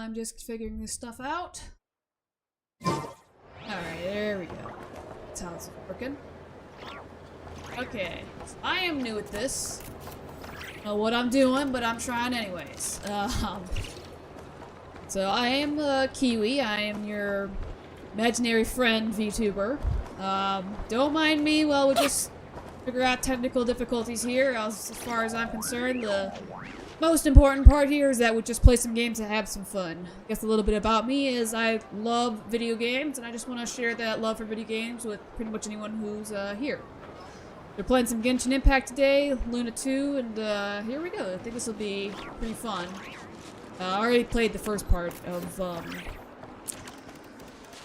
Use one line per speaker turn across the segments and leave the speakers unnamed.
I'm just figuring this stuff out. Alright, there we go. That's how it's working. Okay, so I am new at this. Don't know what I'm doing, but I'm trying anyways. So I am Kiwi. I am your imaginary friend VTuber. Don't mind me while we just figure out technical difficulties here. As far as I'm concerned, the most important part here is that we just play some games and have some fun. I guess a little bit about me is I love video games, and I just want to share that love for video games with pretty much anyone who's here. We're playing some Genshin Impact today, Luna 2, and here we go. I think this will be pretty fun. I already played the first part of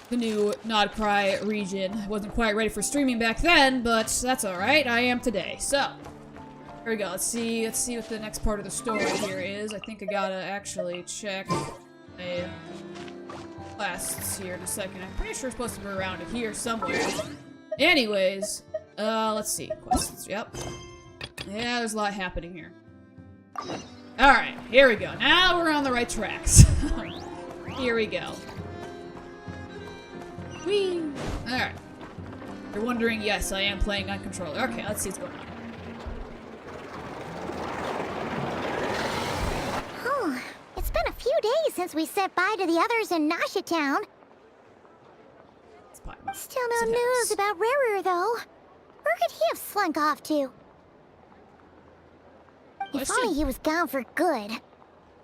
the new Nod Cry region. I wasn't quite ready for streaming back then, but that's alright. I am today. So, here we go. Let's see what the next part of the story here is. I think I gotta actually check my quests here in a second. I'm pretty sure it's supposed to be around here somewhere. Anyways, let's see. Quests, yep. Yeah, there's a lot happening here. Alright, here we go. Now we're on the right tracks. Here we go. Whee! Alright. You're wondering, yes, I am playing on controller. Okay, let's see what's going on.
Oh, it's been a few days since we said bye to the others in Nasha Town. Still no news about Rarer, though. Where could he have slunk off to? If only he was gone for good.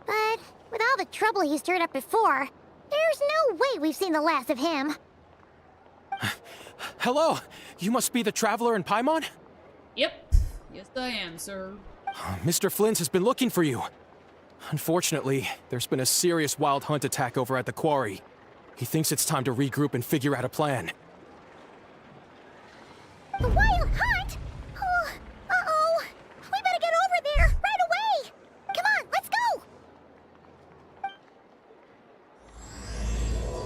But with all the trouble he stirred up before, there's no way we've seen the last of him.
Hello! You must be the traveler in Paimon?
Yep. Yes, I am, sir.
Mr. Flynn has been looking for you. Unfortunately, there's been a serious wild hunt attack over at the quarry. He thinks it's time to regroup and figure out a plan.
A wild hunt? Oh, uh-oh. We better get over there right away. Come on, let's go.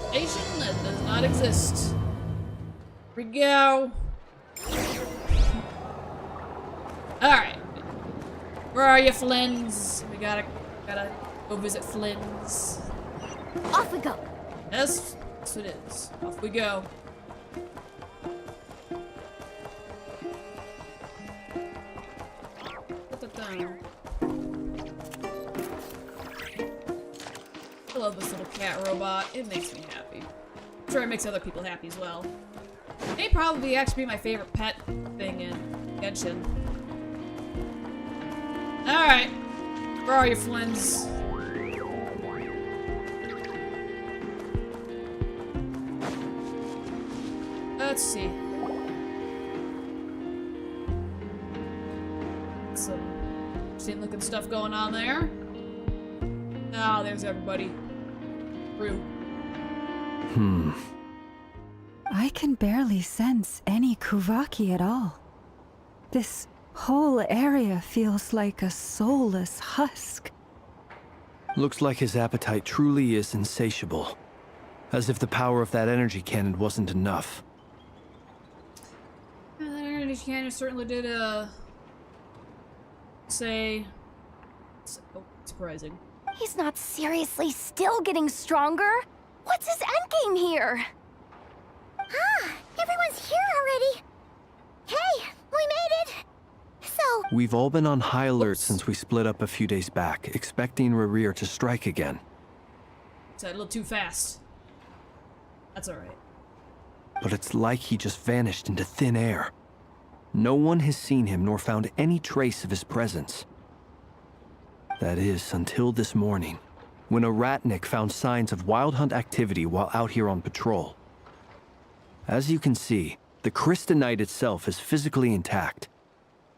Station that does not exist. Here we go. Alright. Where are you, Flynn's? We gotta go visit Flynn's.
Off we go.
Yes, that's what it is. Off we go. Put that down. I love this little cat robot. It makes me happy. I'm sure it makes other people happy as well. It may probably actually be my favorite pet thing in Genshin. Alright. Where are you, Flynn's? Let's see. Some interesting looking stuff going on there. Oh, there's everybody. Through.
I can barely sense any Kuvaki at all. This whole area feels like a soulless husk.
Looks like his appetite truly is insatiable. As if the power of that energy cannon wasn't enough.
That energy cannon certainly did, say... Oh, surprising.
He's not seriously still getting stronger. What's his endgame here? Ah, everyone's here already. Hey, we made it. So...
We've all been on high alert since we split up a few days back, expecting Rarir to strike again.
It's a little too fast. That's alright.
But it's like he just vanished into thin air. No one has seen him nor found any trace of his presence. That is, until this morning, when a ratnik found signs of wild hunt activity while out here on patrol. As you can see, the crystalline itself is physically intact,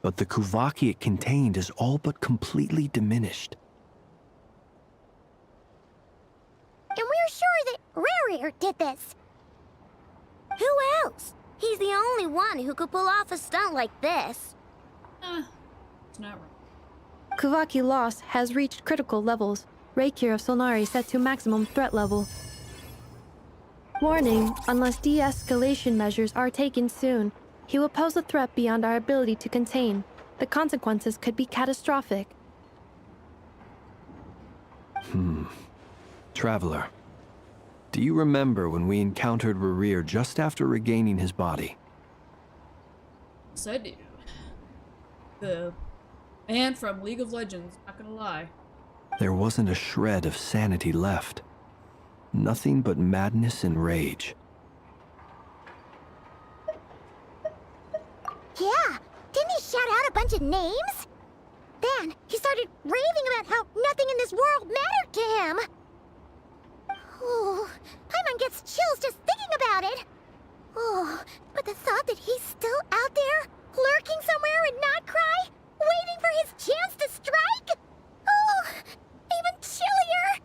but the Kuvaki it contained is all but completely diminished.
And we're sure that Rarir did this. Who else? He's the only one who could pull off a stunt like this.
It's not wrong.
Kuvaki loss has reached critical levels. Reikir of Solnari set to maximum threat level. Warning, unless de-escalation measures are taken soon, he will pose a threat beyond our ability to contain. The consequences could be catastrophic.
Traveler, do you remember when we encountered Rerir just after regaining his body?
Yes, I do. The man from League of Legends, not gonna lie.
There wasn't a shred of sanity left. Nothing but madness and rage.
Yeah, didn't he shout out a bunch of names? Then he started raving about how nothing in this world mattered to him. Oh, Paimon gets chills just thinking about it. Oh, but the thought that he's still out there, lurking somewhere in Not Cry, waiting for his chance to strike? Oh, even chillier.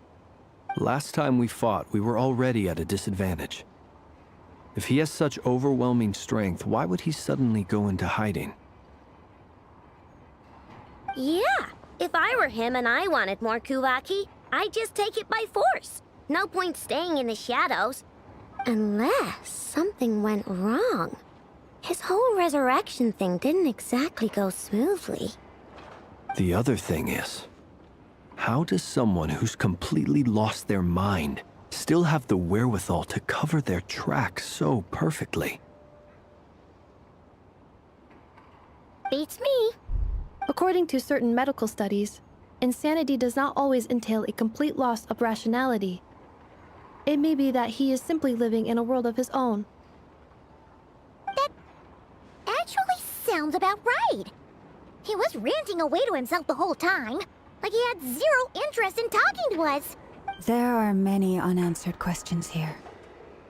Last time we fought, we were already at a disadvantage. If he has such overwhelming strength, why would he suddenly go into hiding?
Yeah, if I were him and I wanted more Kuvaki, I'd just take it by force. No point staying in the shadows. Unless something went wrong. His whole resurrection thing didn't exactly go smoothly.
The other thing is, how does someone who's completely lost their mind still have the wherewithal to cover their tracks so perfectly?
Beats me.
According to certain medical studies, insanity does not always entail a complete loss of rationality. It may be that he is simply living in a world of his own.
That actually sounds about right. He was ranting away to himself the whole time, like he had zero interest in talking to us.
There are many unanswered questions here.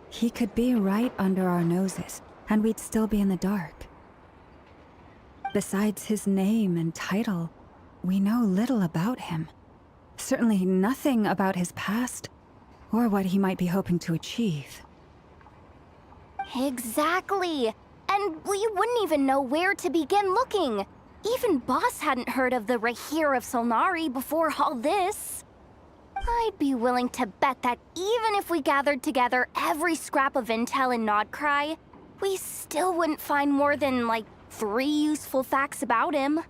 He could be right under our noses, and we'd still be in the dark. Besides his name and title, we know little about him. Certainly nothing about his past, or what he might be hoping to achieve.
Exactly. And we wouldn't even know where to begin looking. Even Boss hadn't heard of the Rahir of Solnari before all this. I'd be willing to bet that even if we gathered together every scrap of intel in Nodcry, we still wouldn't find more than, like, 3 useful facts about him.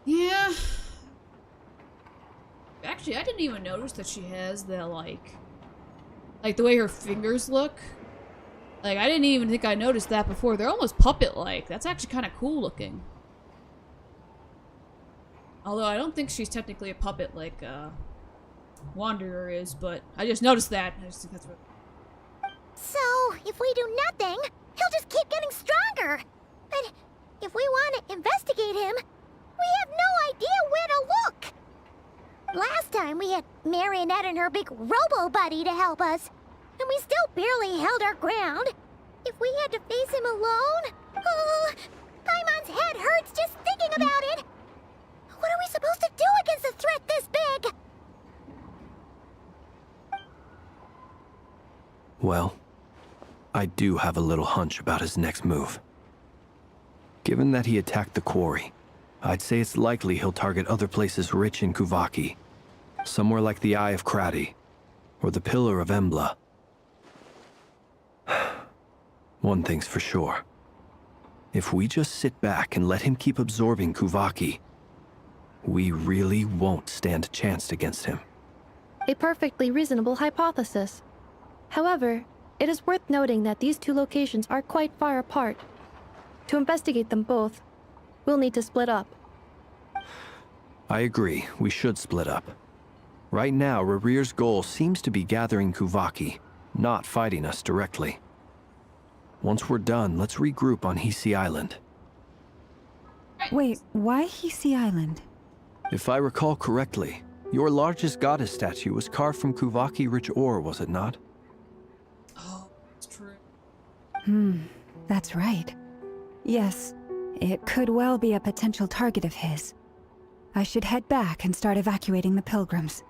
Yeah. Actually, I didn't even notice that she has the, like the way her fingers look. Like, I didn't even think I noticed that before. They're almost puppet-like. That's actually kind of cool looking. Although I don't think she's technically a puppet like, Wanderer is, but I just noticed that. I just think that's what...
So, if we do nothing, he'll just keep getting stronger. But if we want to investigate him, we have no idea where to look. Last time we had Marionette and her big robo-buddy to help us, and we still barely held our ground. If we had to face him alone, oh, Paimon's head hurts just thinking about it. What are we supposed to do against a threat this big?
Well, I do have a little hunch about his next move. Given that he attacked the quarry, I'd say it's likely he'll target other places rich in Kuvaki. Somewhere like the Eye of Krati, or the Pillar of Embla. One thing's for sure. If we just sit back and let him keep absorbing Kuvaki, we really won't stand a chance against him.
A perfectly reasonable hypothesis. However, it is worth noting that these two locations are quite far apart. To investigate them both, we'll need to split up.
I agree, we should split up. Right now, Rerir's goal seems to be gathering Kuvaki, not fighting us directly. Once we're done, let's regroup on Hisi Island.
Wait, why Hisi Island?
If I recall correctly, your largest goddess statue was carved from Kuvaki-rich ore, was it not?
Oh, it's true.
That's right. Yes, it could well be a potential target of his. I should head back and start evacuating the pilgrims.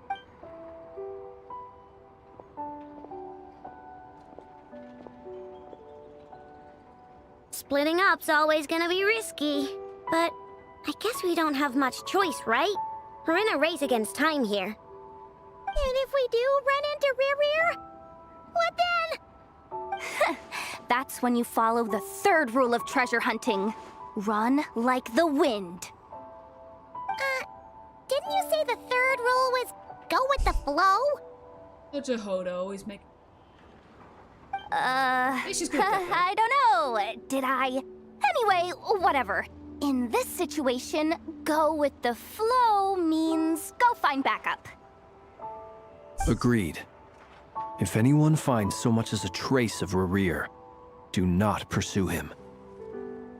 Splitting up's always gonna be risky. But I guess we don't have much choice, right? We're in a race against time here.
And if we do run into Rerir, what then? That's when you follow the third rule of treasure hunting. Run like the wind. Didn't you say the third rule was go with the flow?
Oh, Jehoda always make. She's good.
I don't know. Did I? Anyway, whatever. In this situation, go with the flow means go find backup.
Agreed. If anyone finds so much as a trace of Rerir, do not pursue him.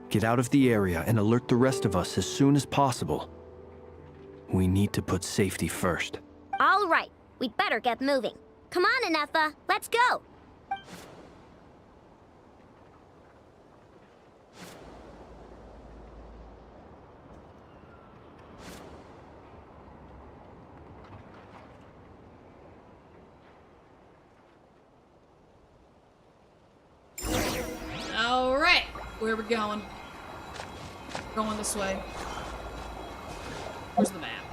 Get out of the area and alert the rest of us as soon as possible. We need to put safety first.
All right, we'd better get moving. Come on, Anefa, let's go.
All right, where are we going? Going this way. Where's the map?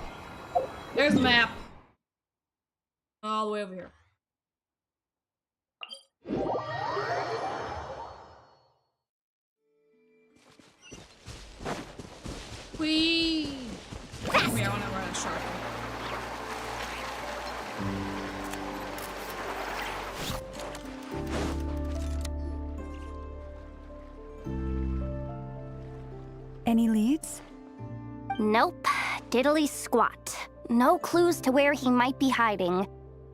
There's the map. All the way over here. Whee! Come here, I want to run a shark.
Any leads?
Nope. Diddly squat. No clues to where he might be hiding.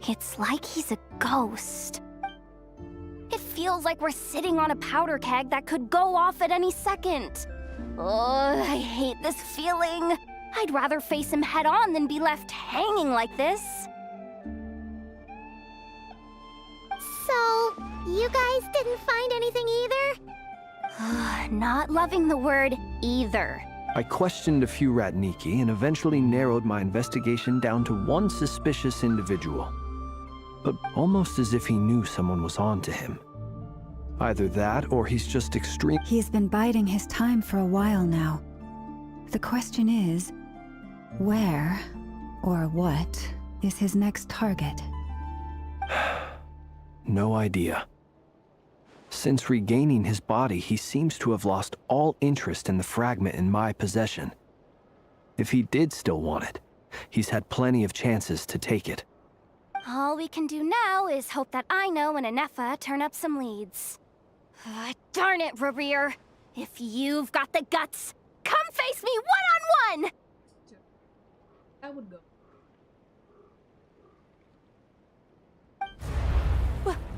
It's like he's a ghost. It feels like we're sitting on a powder keg that could go off at any second. Oh, I hate this feeling. I'd rather face him head on than be left hanging like this. So, you guys didn't find anything either? Not loving the word either.
I questioned a few Ratniki and eventually narrowed my investigation down to one suspicious individual. But almost as if he knew someone was on to him. Either that, or he's just extreme.
He's been biding his time for a while now. The question is, where, or what, is his next target?
No idea. Since regaining his body, he seems to have lost all interest in the fragment in my possession. If he did still want it, he's had plenty of chances to take it.
All we can do now is hope that Aino and Anefa turn up some leads. Darn it, Rerir. If you've got the guts, come face me one-on-one!
I would go.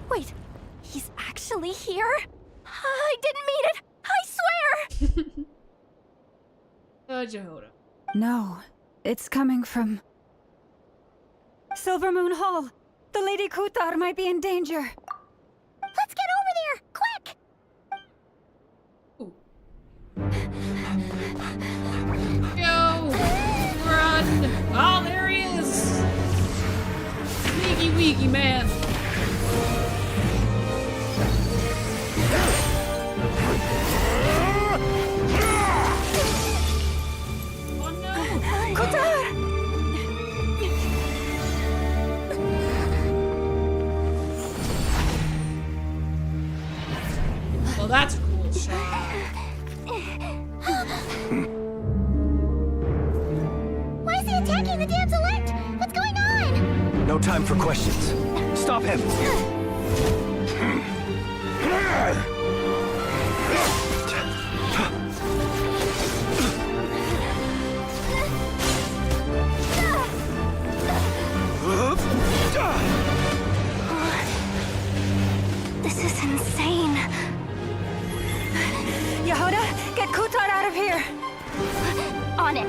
Wait, he's actually here? I didn't mean it! I swear!
Jehoda.
No, it's coming from... Silver Moon Hall! The Lady Kutar might be in danger!
Let's get over there, quick!
Ooh. Go! Run! Oh, there he is! Sneaky weaky man! Oh no!
Kutar!
Well, that's a cool shot.
Why is he attacking the damselette? What's going on?
No time for questions. Stop him!
This is insane.
Yehoda, get Kutar out of here!
On it.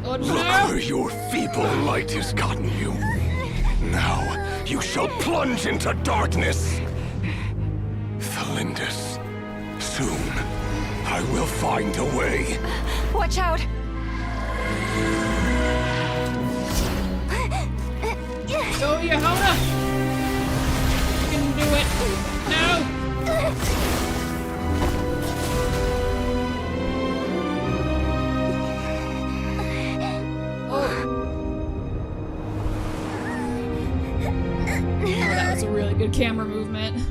Oh
Look
no!
where your feeble light has gotten you. Now you shall plunge into darkness. Thalindus, soon I will find a way.
Watch out!
Go, Yehoda! You can do it! No! good camera movement.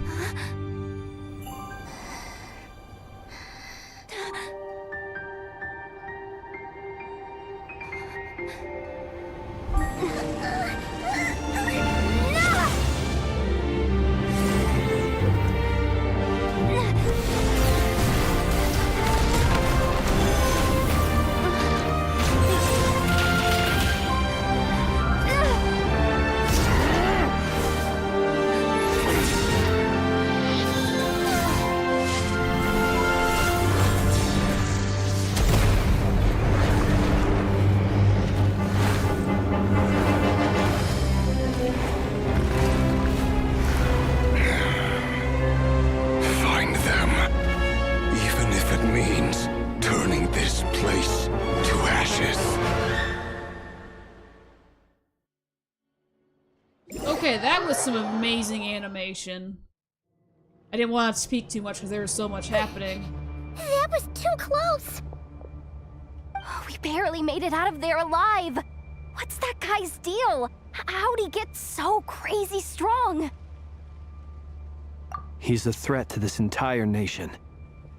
Find them. Even if it means turning this place to ashes.
Okay, that was some amazing animation. I didn't want to speak too much because there was so much happening.
That was too close. We barely made it out of there alive. What's that guy's deal? How'd he get so crazy strong?
He's a threat to this entire nation.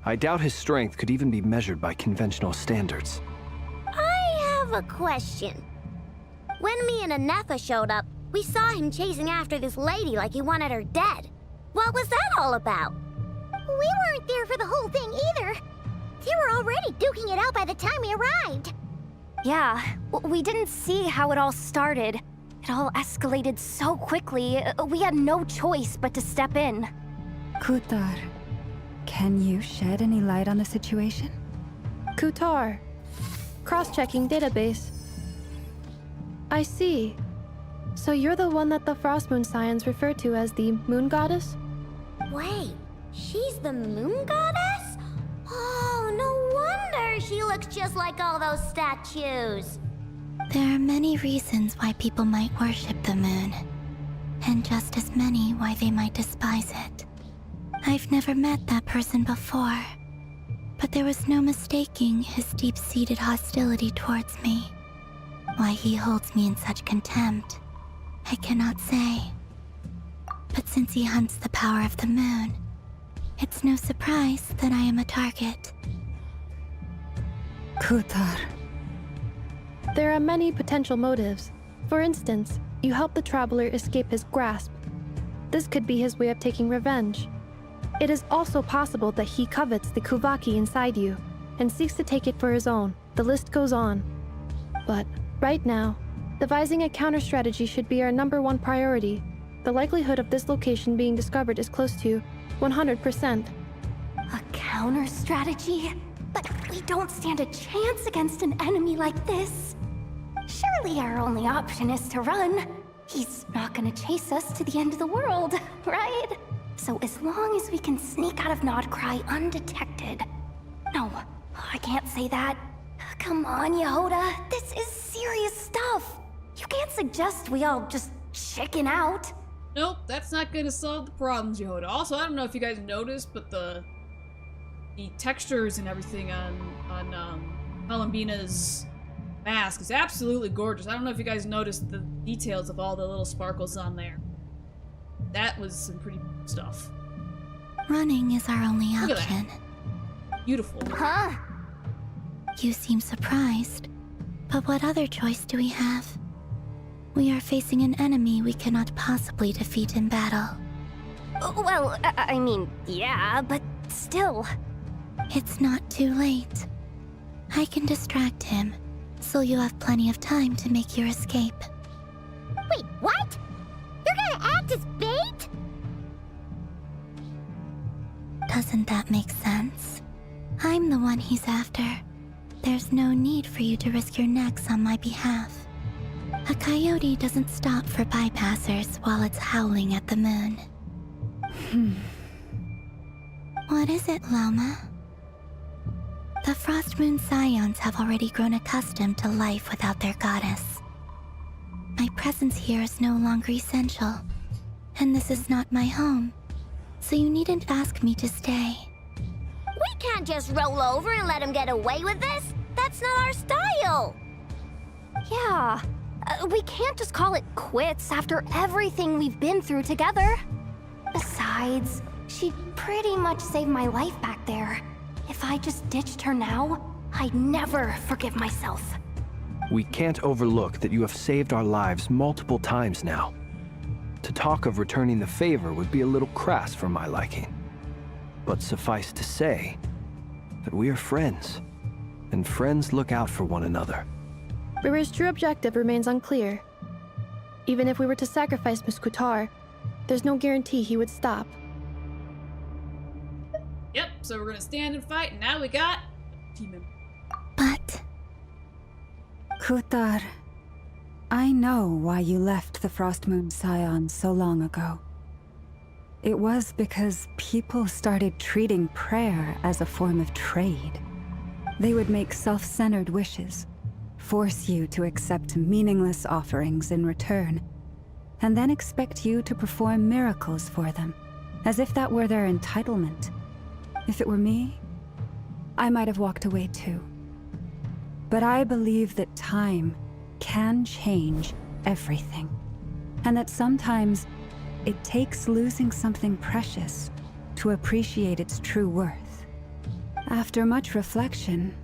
I doubt his strength could even be measured by conventional standards.
I have a question. When me and Anefa showed up, we saw him chasing after this lady like he wanted her dead. What was that all about?
We weren't there for the whole thing either. They were already duking it out by the time we arrived. Yeah, we didn't see how it all started. It all escalated so quickly, we had no choice but to step in.
Kutar, can you shed any light on the situation?
Kutar. Cross-checking database. I see. So you're the one that the Frost Moon Scions refer to as the Moon Goddess?
Wait, she's the moon goddess? Oh, no wonder she looks just like all those statues.
There are many reasons why people might worship the moon, and just as many why they might despise it. I've never met that person before, but there was no mistaking his deep-seated hostility towards me. Why he holds me in such contempt, I cannot say. But since he hunts the power of the moon, it's no surprise that I am a target.
Kutar.
There are many potential motives. For instance, you help the traveler escape his grasp. This could be his way of taking revenge. It is also possible that he covets the Kuvaki inside you and seeks to take it for his own. The list goes on. But right now, devising a counter strategy should be our #1 priority. The likelihood of this location being discovered is close to 100%.
A counter strategy? But we don't stand a chance against an enemy like this. Surely our only option is to run. He's not gonna chase us to the end of the world, right? So as long as we can sneak out of Nodcry undetected. No, I can't say that. Come on, Yehoda, this is serious stuff. You can't suggest we all just chicken out.
Nope, that's not gonna solve the problems, Yehoda. Also, I don't know if you guys noticed, but the textures and everything on Columbina's mask is absolutely gorgeous. I don't know if you guys noticed the details of all the little sparkles on there. That was some pretty stuff.
Running is our only
Look at
option.
Beautiful.
Huh?
You seem surprised, but what other choice do we have? We are facing an enemy we cannot possibly defeat in battle.
Well, I mean, yeah, but still.
It's not too late. I can distract him, so you have plenty of time to make your escape.
Wait, what? You're gonna act as bait?
Doesn't that make sense? I'm the one he's after. There's no need for you to risk your necks on my behalf. A coyote doesn't stop for bypassers while it's howling at the moon. What is it, Loma? The Frost Moon Scions have already grown accustomed to life without their goddess. My presence here is no longer essential, and this is not my home, so you needn't ask me to stay.
We can't just roll over and let him get away with this. That's not our style.
Yeah. We can't just call it quits after everything we've been through together. Besides, she pretty much saved my life back there. If I just ditched her now, I'd never forgive myself.
We can't overlook that you have saved our lives multiple times now. To talk of returning the favor would be a little crass for my liking. But suffice to say that we are friends, and friends look out for one another.
Riri's true objective remains unclear. Even if we were to sacrifice Miss Kutar, there's no guarantee he would stop.
Yep, so we're gonna stand and fight, and now we got team member.
But
Kutar, I know why you left the Frost Moon Scion so long ago. It was because people started treating prayer as a form of trade. They would make self-centered wishes, force you to accept meaningless offerings in return, and then expect you to perform miracles for them, as if that were their entitlement. If it were me, I might have walked away too. But I believe that time can change everything, and that sometimes it takes losing something precious to appreciate its true worth. After much reflection,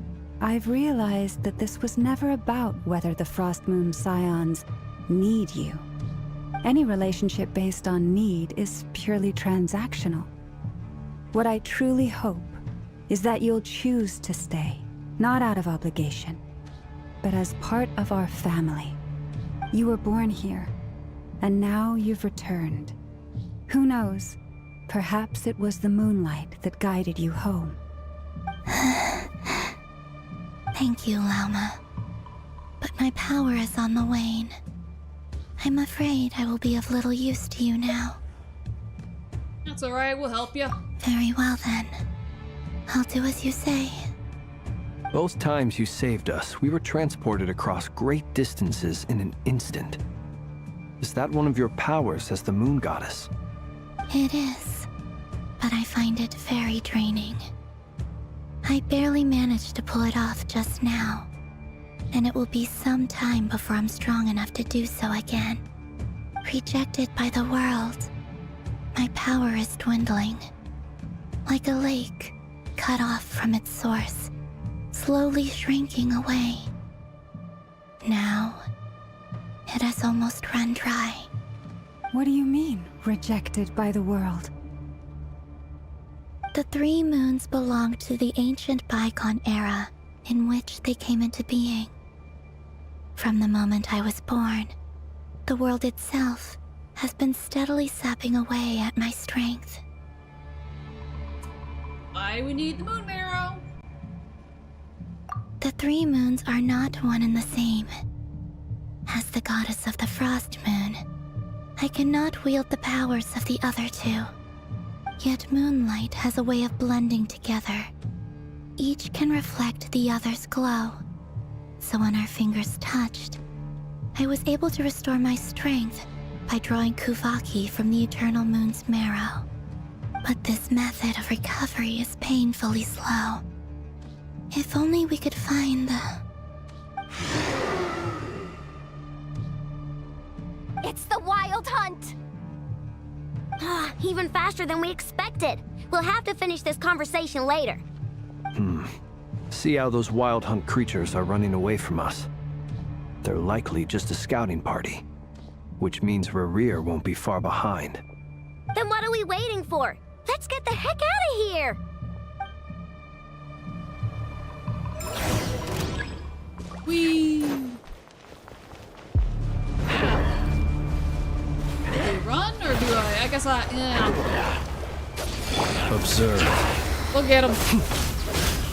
I've realized that this was never about whether the Frost Moon Scions need you. Any relationship based on need is purely transactional. What I truly hope is that you'll choose to stay, not out of obligation, but as part of our family. You were born here, and now you've returned. Who knows? Perhaps it was the moonlight that guided you home.
thank you, Lauma. But my power is on the wane. I'm afraid I will be of little use to you now.
That's alright, we'll help you.
Very well then. I'll do as you say.
Both times you saved us, we were transported across great distances in an instant. Is that one of your powers as the Moon Goddess?
It is, but I find it very draining. I barely managed to pull it off just now, and it will be some time before I'm strong enough to do so again. Rejected by the world, my power is dwindling. Like a lake cut off from its source, slowly shrinking away. Now, it has almost run dry.
What do you mean, rejected by the world?
The 3 moons belonged to the ancient bygone era in which they came into being. From the moment I was born, the world itself has been steadily sapping away at my strength.
Why we need the moon marrow?
The 3 moons are not one and the same. As the goddess of the Frost Moon, I cannot wield the powers of the other 2. Yet moonlight has a way of blending together. Each can reflect the other's glow. So when our fingers touched, I was able to restore my strength by drawing Kuvaki from the eternal moon's marrow. But this method of recovery is painfully slow. If only we could find the...
It's the Wild Hunt!
Even faster than we expected. We'll have to finish this conversation later.
See how those Wild Hunt creatures are running away from us. They're likely just a scouting party, which means Rerir won't be far behind.
Then what are we waiting for? Let's get the heck out of here!
Whee! Do we run, or do I guess yeah.
Observe.
Look at him.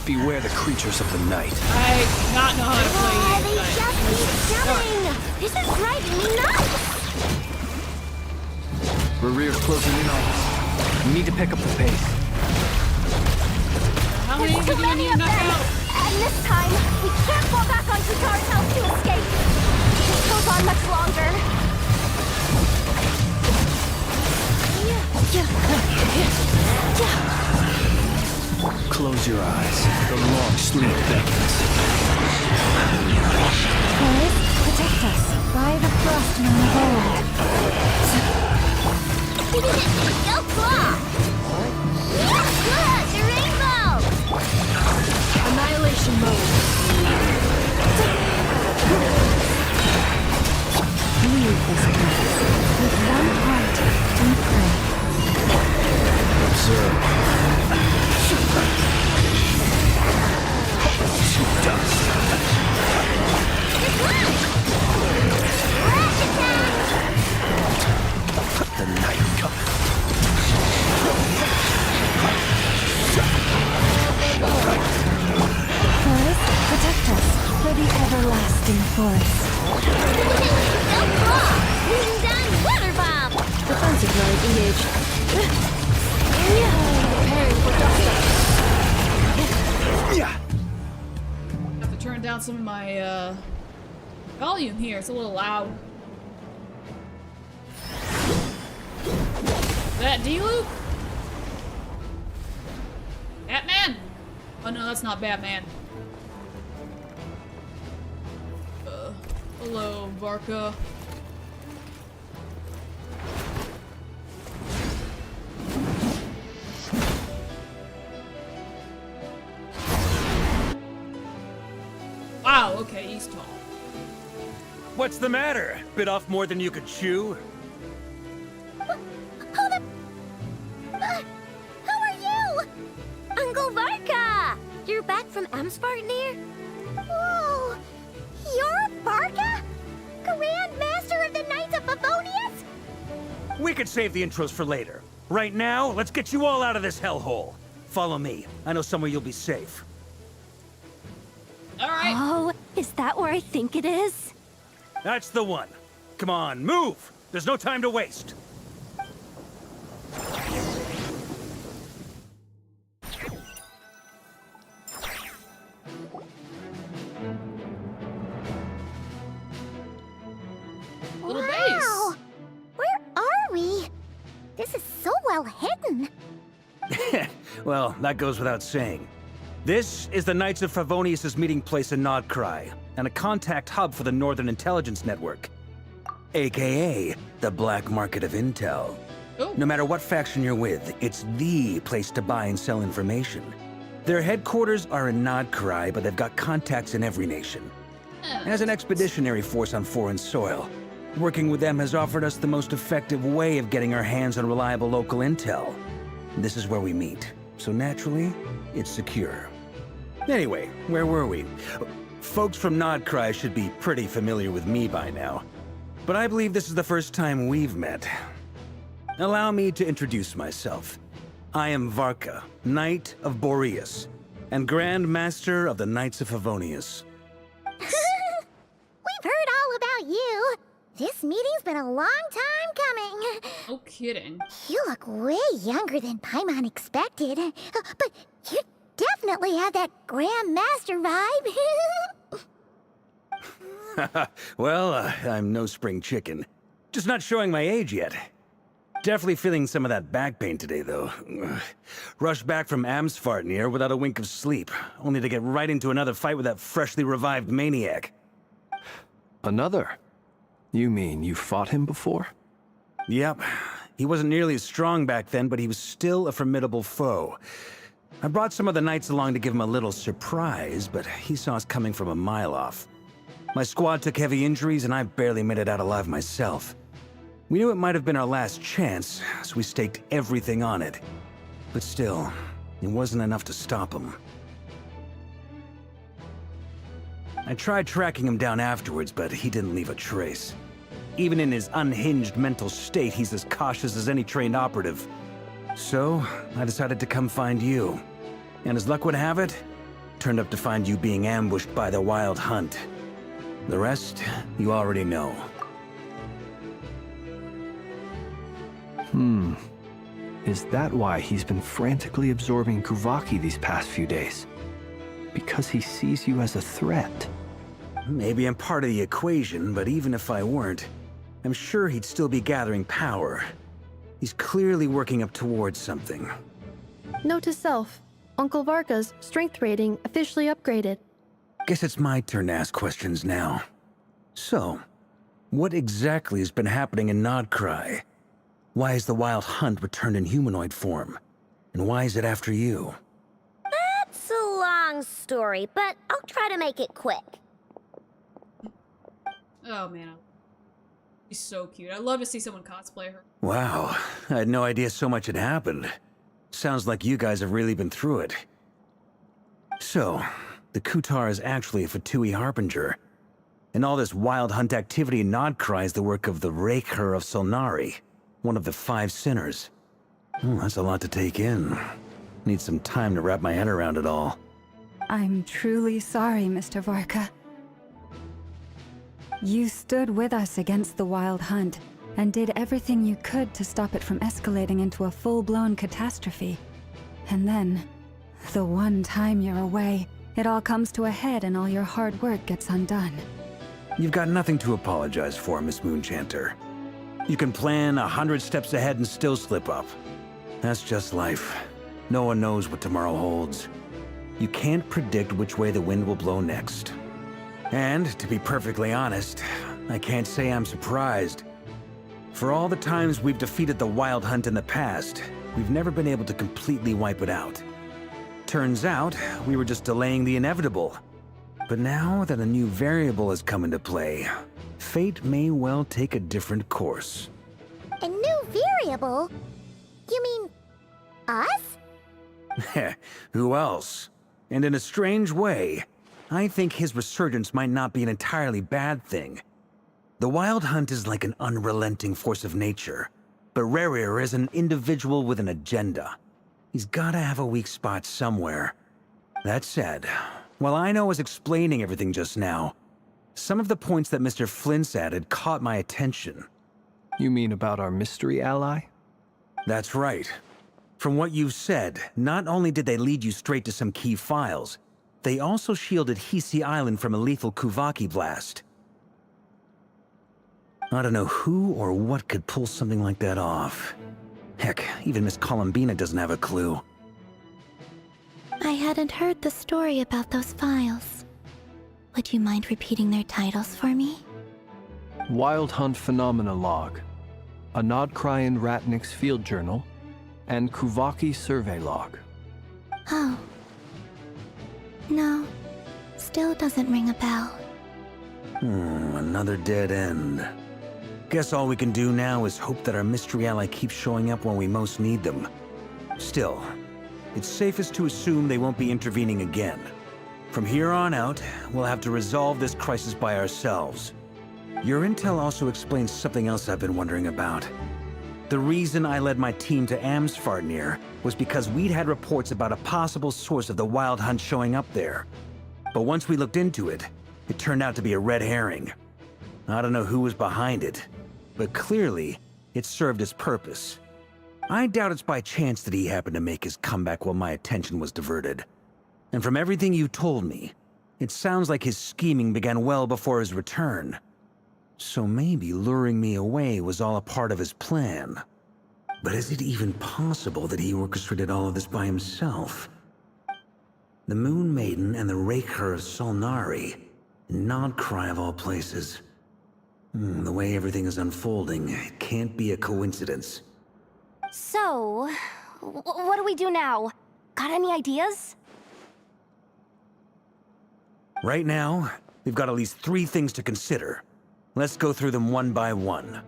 Beware the creatures of the night.
I do not know how to play
They
these
just keep coming! This is driving me nuts!
Rerir's closing in on us. We need to pick up the pace.
How many
There's
do
too
you
many
need
of
to knock
them!
out?
And this time, we can't fall back on Kutar's house to escape! If this goes on much longer...
Close your eyes. The long sleep beckons.
Boys, protect us by the Frost Moon of old.
Go Stealth Claw! Look, the rainbow!
Annihilation mode.
Leave this place with one heart and pray.
Observe. To dust.
Flash attack!
The night comes.
Forest, protect us for the everlasting forest.
Stealth Claw! Leading down Water Bomb!
Defensive mode engaged. Preparing for dust up.
Yeah.
Have to turn down some of my volume here. It's a little loud. That D-Loop? Batman? Oh no, that's not Batman. Hello, Varka. Wow, okay, he's tall.
What's the matter? Bit off more than you could chew?
Who are you? Uncle Varka! You're back from Amsvartnir? Whoa! You're Varka? Grand Master of the Knights of Favonius?
We could save the intros for later. Right now, let's get you all out of this hellhole. Follow me. I know somewhere you'll be safe.
Alright.
Oh, is that where I think it is?
That's the one. Come on, move! There's no time to waste.
Little
Wow!
base.
Where are we? This is so well hidden.
Well, that goes without saying. This is the Knights of Favonius' meeting place in Nodcry, and a contact hub for the Northern Intelligence Network. AKA, the black market of intel.
Oh.
No matter what faction you're with, it's the place to buy and sell information. Their headquarters are in Nodcry, but they've got contacts in every nation. As an expeditionary force on foreign soil, working with them has offered us the most effective way of getting our hands on reliable local intel. This is where we meet, so naturally, it's secure. Anyway, where were we? Folks from Nodcry should be pretty familiar with me by now, but I believe this is the first time we've met. Allow me to introduce myself. I am Varka, Knight of Boreas, and Grand Master of the Knights of Favonius.
We've heard all about you. This meeting's been a long time coming.
No kidding.
You look way younger than Paimon expected. But you definitely have that Grand Master vibe.
Well, I'm no spring chicken. Just not showing my age yet. Definitely feeling some of that back pain today, though. Rushed back from Amsvartnir without a wink of sleep, only to get right into another fight with that freshly revived maniac.
Another? You mean you fought him before?
Yep. He wasn't nearly as strong back then, but he was still a formidable foe. I brought some of the knights along to give him a little surprise, but he saw us coming from a mile off. My squad took heavy injuries, and I barely made it out alive myself. We knew it might have been our last chance, so we staked everything on it. But still, it wasn't enough to stop him. I tried tracking him down afterwards, but he didn't leave a trace. Even in his unhinged mental state, he's as cautious as any trained operative. So, I decided to come find you. And as luck would have it, turned up to find you being ambushed by the Wild Hunt. The rest, you already know.
Is that why he's been frantically absorbing Kuvaki these past few days? Because he sees you as a threat?
Maybe I'm part of the equation, but even if I weren't, I'm sure he'd still be gathering power. He's clearly working up towards something.
Note to self, Uncle Varka's strength rating officially upgraded.
Guess it's my turn to ask questions now. So, what exactly has been happening in Nodcry? Why is the Wild Hunt returned in humanoid form? And why is it after you?
That's a long story, but I'll try to make it quick.
Oh man, she's so cute. I'd love to see someone cosplay her.
Wow, I had no idea so much had happened. Sounds like you guys have really been through it. So, the Kutar is actually a Fatui Harbinger. And all this Wild Hunt activity in Nodcry is the work of the Raker of Solnari, one of the 5 sinners. That's a lot to take in. Need some time to wrap my head around it all.
I'm truly sorry, Mr. Varka. You stood with us against the Wild Hunt, and did everything you could to stop it from escalating into a full-blown catastrophe. And then, the one time you're away, it all comes to a head and all your hard work gets undone.
You've got nothing to apologize for, Miss Moonchanter. You can plan 100 steps ahead and still slip up. That's just life. No one knows what tomorrow holds. You can't predict which way the wind will blow next. And, to be perfectly honest, I can't say I'm surprised. For all the times we've defeated the Wild Hunt in the past, we've never been able to completely wipe it out. Turns out, we were just delaying the inevitable. But now that a new variable has come into play, fate may well take a different course.
A new variable? You mean us?
Who else? And in a strange way, I think his resurgence might not be an entirely bad thing. The Wild Hunt is like an unrelenting force of nature, but Rerir is an individual with an agenda. He's gotta have a weak spot somewhere. That said, while Aino was explaining everything just now, some of the points that Mr. Flint's added caught my attention.
You mean about our mystery ally?
That's right. From what you've said, not only did they lead you straight to some key files, they also shielded Hisi Island from a lethal Kuvaki blast. I don't know who or what could pull something like that off. Heck, even Miss Columbina doesn't have a clue.
I hadn't heard the story about those files. Would you mind repeating their titles for me?
Wild Hunt Phenomena Log, a Nodcryan Ratnik's Field Journal, and Kuvaki Survey Log.
Oh. No, still doesn't ring a bell.
Another dead end. Guess all we can do now is hope that our mystery ally keeps showing up when we most need them. Still, it's safest to assume they won't be intervening again. From here on out, we'll have to resolve this crisis by ourselves. Your intel also explains something else I've been wondering about. The reason I led my team to Amsfarnir was because we'd had reports about a possible source of the Wild Hunt showing up there. But once we looked into it, it turned out to be a red herring. I don't know who was behind it, but clearly, it served its purpose. I doubt it's by chance that he happened to make his comeback while my attention was diverted. And from everything you told me, it sounds like his scheming began well before his return. So maybe luring me away was all a part of his plan. But is it even possible that he orchestrated all of this by himself? The Moon Maiden and the Raker of Solnari, Nodcry of all places. The way everything is unfolding, it can't be a coincidence.
So, what do we do now? Got any ideas?
Right now, we've got at least 3 things to consider. Let's go through them one by one.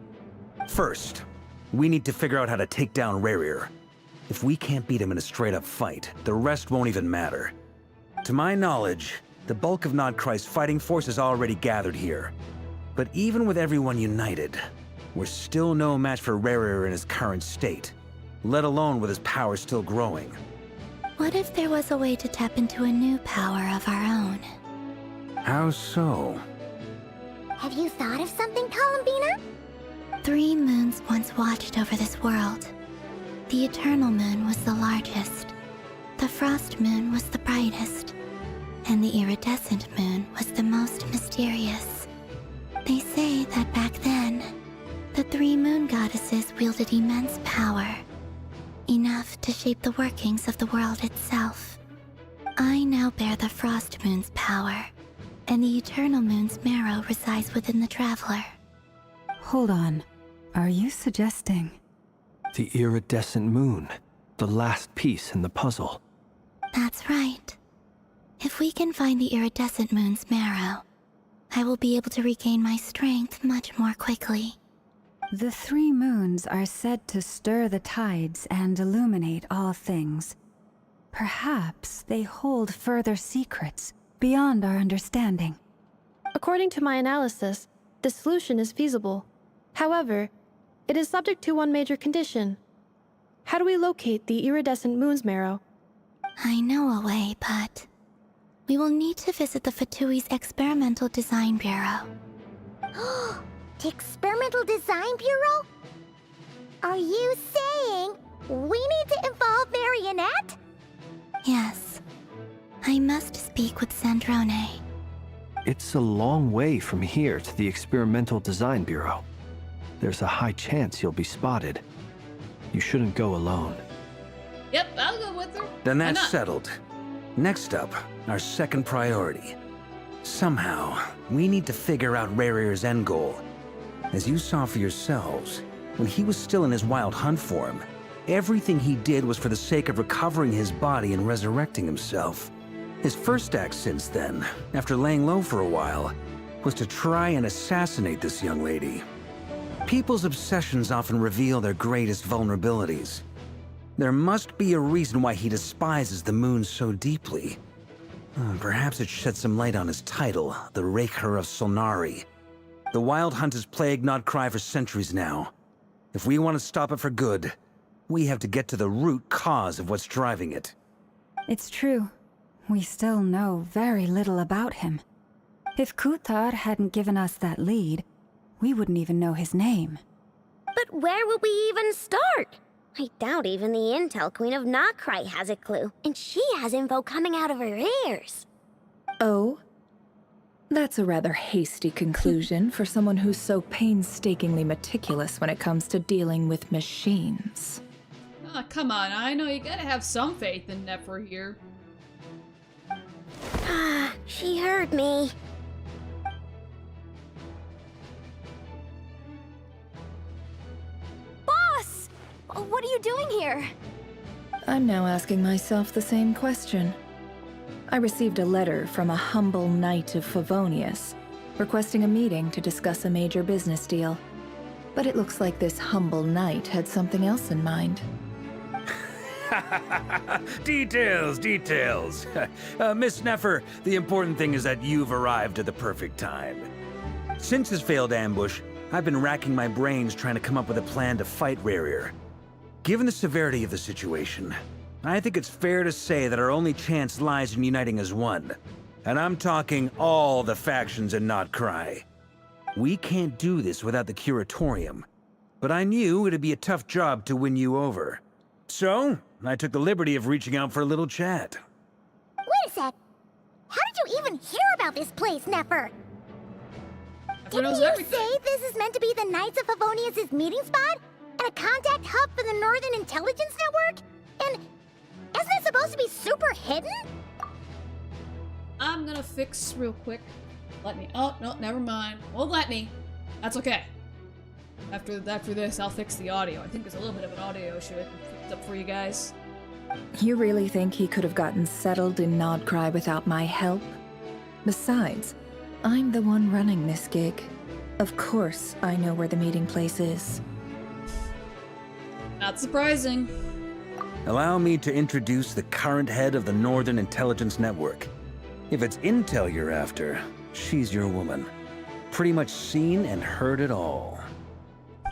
First, we need to figure out how to take down Rerir. If we can't beat him in a straight-up fight, the rest won't even matter. To my knowledge, the bulk of Nodcry's fighting force is already gathered here. But even with everyone united, we're still no match for Rerir in his current state, let alone with his power still growing.
What if there was a way to tap into a new power of our own?
How so?
Have you thought of something, Columbina?
3 moons once watched over this world. The Eternal Moon was the largest. The Frost Moon was the brightest. And the Iridescent Moon was the most mysterious. They say that back then, the 3 moon goddesses wielded immense power. Enough to shape the workings of the world itself. I now bear the Frost Moon's power, and the Eternal Moon's marrow resides within the Traveler.
Hold on. Are you suggesting
The iridescent moon. The last piece in the puzzle.
That's right. If we can find the iridescent moon's marrow, I will be able to regain my strength much more quickly.
The 3 moons are said to stir the tides and illuminate all things. Perhaps they hold further secrets beyond our understanding.
According to my analysis, the solution is feasible. However, it is subject to one major condition. How do we locate the iridescent moon's marrow?
I know a way, but we will need to visit the Fatui's Experimental Design Bureau.
The Experimental Design Bureau? Are you saying we need to involve Marionette?
Yes. I must speak with Sandrone.
It's a long way from here to the Experimental Design Bureau. There's a high chance you'll be spotted. You shouldn't go alone.
Yep, I'll go with her.
Then
Why
that's
not?
settled. Next up, our second priority. Somehow, we need to figure out Rare's end goal. As you saw for yourselves, when he was still in his wild hunt form, everything he did was for the sake of recovering his body and resurrecting himself. His first act since then, after laying low for a while, was to try and assassinate this young lady. People's obsessions often reveal their greatest vulnerabilities. There must be a reason why he despises the moon so deeply. Perhaps it sheds some light on his title, the Raker of Solnari. The Wild Hunt has plagued Nodcry for centuries now. If we want to stop it for good, we have to get to the root cause of what's driving it.
It's true. We still know very little about him. If Kuthar hadn't given us that lead, we wouldn't even know his name.
But where would we even start? I doubt even the Intel Queen of Nodcry has a clue, and she has info coming out of her ears.
Oh? That's a rather hasty conclusion for someone who's so painstakingly meticulous when it comes to dealing with machines.
Oh, come on, I know you gotta have some faith in Nefer here.
She heard me.
Boss! What are you doing here?
I'm now asking myself the same question. I received a letter from a humble knight of Favonius, requesting a meeting to discuss a major business deal. But it looks like this humble knight had something else in mind.
Details, details. Miss Nefer, the important thing is that you've arrived at the perfect time. Since his failed ambush, I've been racking my brains trying to come up with a plan to fight Rarier. Given the severity of the situation, I think it's fair to say that our only chance lies in uniting as one. And I'm talking all the factions in Nodcry. We can't do this without the Curatorium, but I knew it'd be a tough job to win you over. So, I took the liberty of reaching out for a little chat.
Wait a sec. How did you even hear about this place, Nefer? Didn't
knows
you
everything.
say this is meant to be the Knights of Favonius' meeting spot? And a contact hub for the Northern Intelligence Network? And isn't it supposed to be super hidden?
I'm gonna fix real quick. Let me. Oh, no, never mind. Won't let me. That's okay. After this, I'll fix the audio. I think there's a little bit of an audio issue I can fix up for you guys.
You really think he could have gotten settled in Nodcry without my help? Besides, I'm the one running this gig. Of course I know where the meeting place is.
Not surprising.
Allow me to introduce the current head of the Northern Intelligence Network. If it's intel you're after, she's your woman. Pretty much seen and heard it all.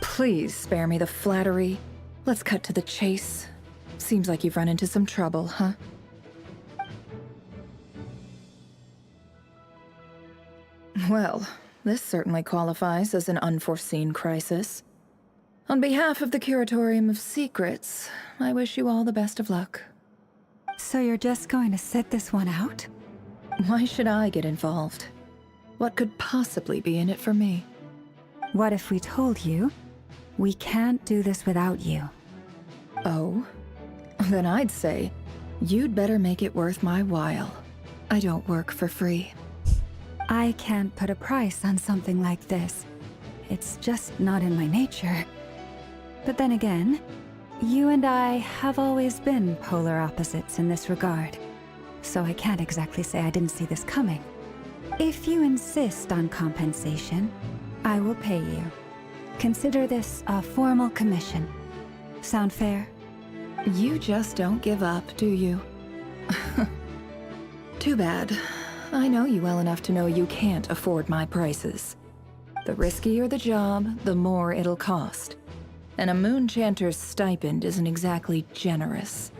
Please spare me the flattery. Let's cut to the chase. Seems like you've run into some trouble, huh? Well, this certainly qualifies as an unforeseen crisis. On behalf of the Curatorium of Secrets, I wish you all the best of luck.
So you're just going to sit this one out?
Why should I get involved? What could possibly be in it for me?
What if we told you we can't do this without you?
Oh? Then I'd say, you'd better make it worth my while. I don't work for free.
I can't put a price on something like this. It's just not in my nature. But then again, You and I have always been polar opposites in this regard, so I can't exactly say I didn't see this coming. If you insist on compensation, I will pay you. Consider this a formal commission. Sound fair?
You just don't give up, do you? Too bad. I know you well enough to know you can't afford my prices. The riskier the job, the more it'll cost. And a moon chanter's stipend isn't exactly generous.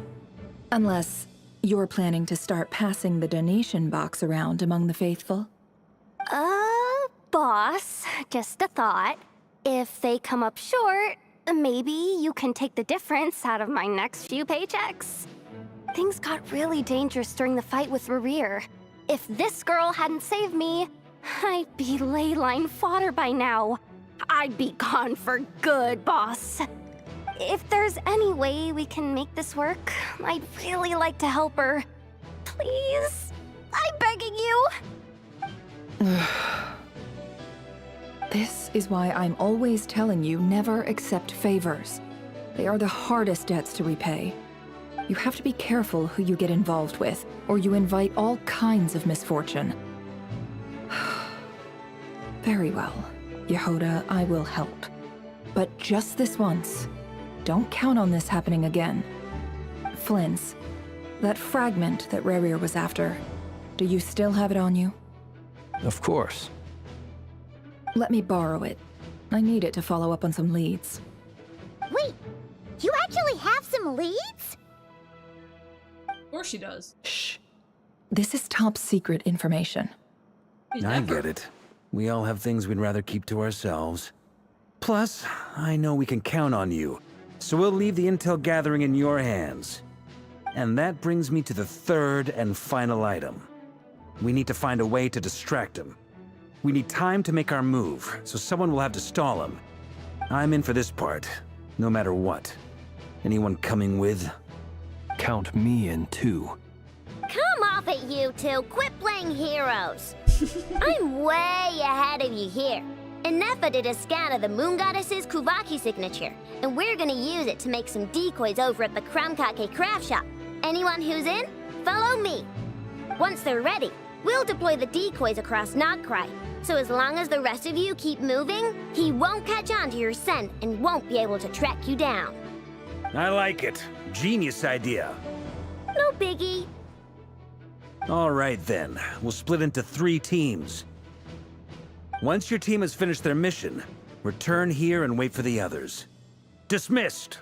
Unless you're planning to start passing the donation box around among the faithful.
Boss, just a thought. If they come up short, maybe you can take the difference out of my next few paychecks. Things got really dangerous during the fight with Rerir. If this girl hadn't saved me, I'd be ley line fodder by now. I'd be gone for good, boss. If there's any way we can make this work, I'd really like to help her. Please? I'm begging you.
This is why I'm always telling you never accept favors. They are the hardest debts to repay. You have to be careful who you get involved with, or you invite all kinds of misfortune. Very well, Yehoda, I will help. But just this once. Don't count on this happening again. Flints, that fragment that Rerir was after, do you still have it on you?
Of course.
Let me borrow it. I need it to follow up on some leads.
Wait, you actually have some leads?
Of course she does.
Shh. This is top secret information.
I get it. We all have things we'd rather keep to ourselves. Plus, I know we can count on you, so we'll leave the intel gathering in your hands. And that brings me to the third and final item. We need to find a way to distract him. We need time to make our move, so someone will have to stall him. I'm in for this part, no matter what. Anyone coming with?
Count me in too.
Come off it, you two. Quit playing heroes. I'm way ahead of you here. Nefa did a scan of the Moon Goddess's Kuvaki signature, and we're gonna use it to make some decoys over at the Kramkake craft shop. Anyone who's in, follow me. Once they're ready, we'll deploy the decoys across Notcry. So as long as the rest of you keep moving, he won't catch on to your scent and won't be able to track you down.
I like it. Genius idea.
No biggie.
All right then, we'll split into 3 teams. Once your team has finished their mission, return here and wait for the others. Dismissed!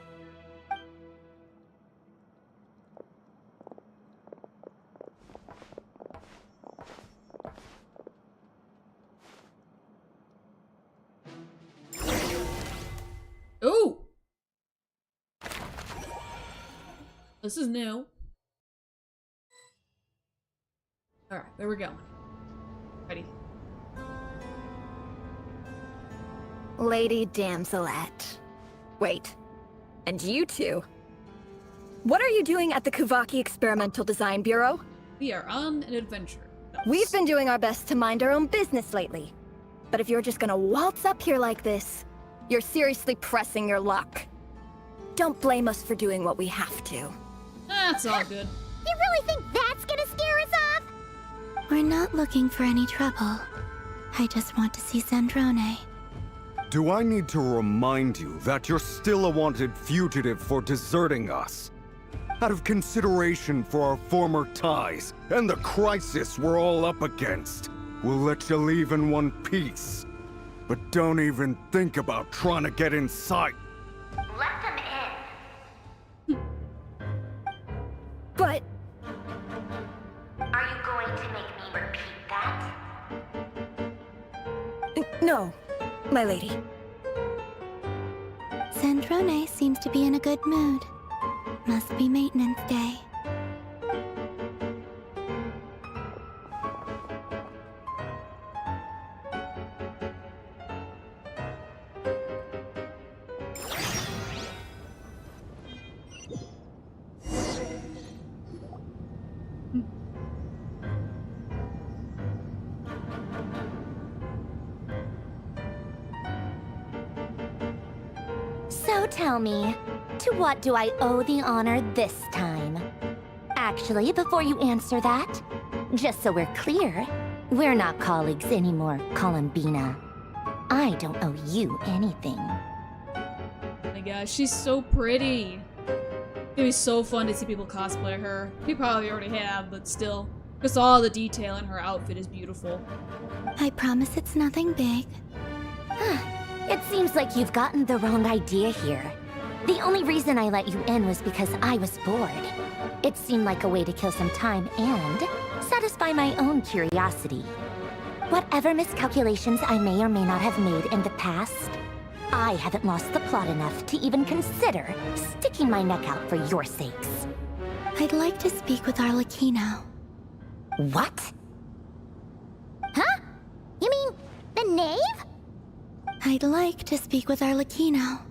Ooh! This is new. Alright, there we go. Ready.
Lady Damselette. Wait. And you two? What are you doing at the Kuvaki Experimental Design Bureau?
We are on an adventure.
We've been doing our best to mind our own business lately. But if you're just gonna waltz up here like this, you're seriously pressing your luck. Don't blame us for doing what we have to.
That's all good.
You really think that's gonna scare us off?
We're not looking for any trouble. I just want to see Zandrone.
Do I need to remind you that you're still a wanted fugitive for deserting us? Out of consideration for our former ties and the crisis we're all up against, we'll let you leave in one piece. But don't even think about trying to get inside.
Let them in.
But...
Are you going to make me repeat that?
No, my lady.
Zandrone seems to be in a good mood. Must be maintenance day.
So tell me, To what do I owe the honor this time? Actually, before you answer that, just so we're clear, we're not colleagues anymore, Columbina. I don't owe you anything.
Oh my gosh, she's so pretty. It'd be so fun to see people cosplay her. We probably already have, but still. Just all the detail in her outfit is beautiful.
I promise it's nothing big.
It seems like you've gotten the wrong idea here. The only reason I let you in was because I was bored. It seemed like a way to kill some time and satisfy my own curiosity. Whatever miscalculations I may or may not have made in the past, I haven't lost the plot enough to even consider sticking my neck out for your sakes.
I'd like to speak with Arlecchino.
What? Huh? You mean the knave?
I'd like to speak with Arlecchino.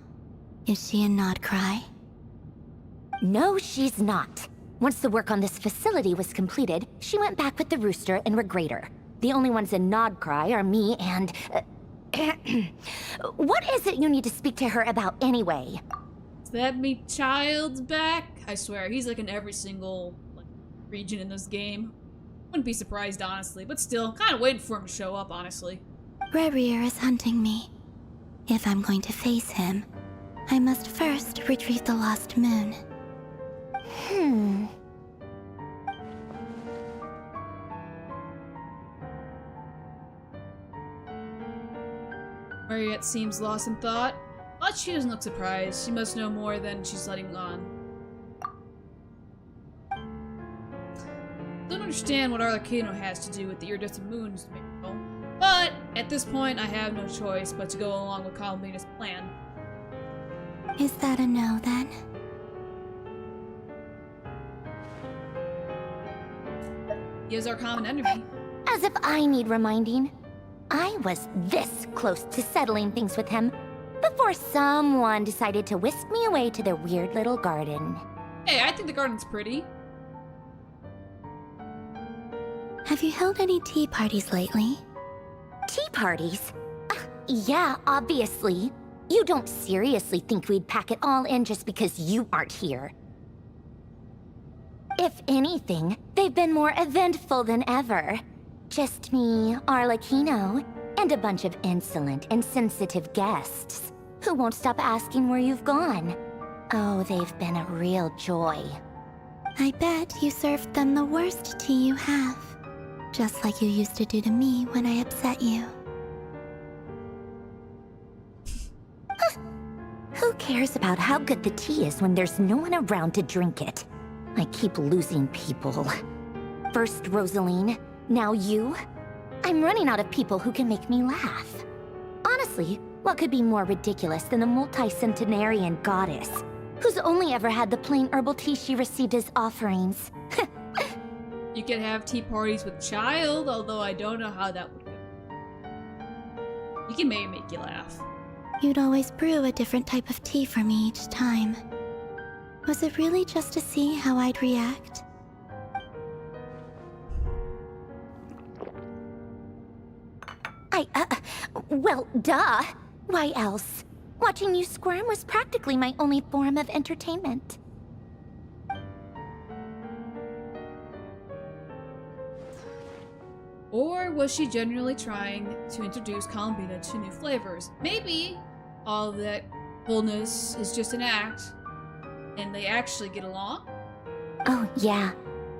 Is she in Nodcry?
No, she's not. Once the work on this facility was completed, she went back with the Rooster and Regrator. The only ones in Nodcry are me and... What is it you need to speak to her about anyway?
Is that me child's back? I swear, he's like in every single region in this game. Wouldn't be surprised, honestly, but still, kind of waiting for him to show up, honestly.
Rebrier is hunting me. If I'm going to face him, I must first retrieve the lost moon.
Mariette seems lost in thought, but she doesn't look surprised. She must know more than she's letting on. Don't understand what Arlecchino has to do with the iridescent moons, but at this point I have no choice but to go along with Columbina's plan.
Is that a no, then?
He is our common enemy.
As if I need reminding. I was this close to settling things with him before someone decided to whisk me away to their weird little garden.
Hey, I think the garden's pretty.
Have you held any tea parties lately?
Tea parties? Yeah, obviously. You don't seriously think we'd pack it all in just because you aren't here. If anything, they've been more eventful than ever. Just me, Arlecchino, and a bunch of insolent and sensitive guests who won't stop asking where you've gone. Oh, they've been a real joy.
I bet you served them the worst tea you have. Just like you used to do to me when I upset you.
Who cares about how good the tea is when there's no one around to drink it? I keep losing people. First Rosaline, now you. I'm running out of people who can make me laugh. Honestly, what could be more ridiculous than the multi-centenarian goddess, who's only ever had the plain herbal tea she received as offerings?
You could have tea parties with child, although I don't know how that would go. You can maybe make you laugh.
You'd always brew a different type of tea for me each time. Was it really just to see how I'd react?
Well, duh. Why else? Watching you squirm was practically my only form of entertainment.
Or was she genuinely trying to introduce Columbina to new flavors? Maybe all that fullness is just an act, and they actually get along?
Oh, yeah.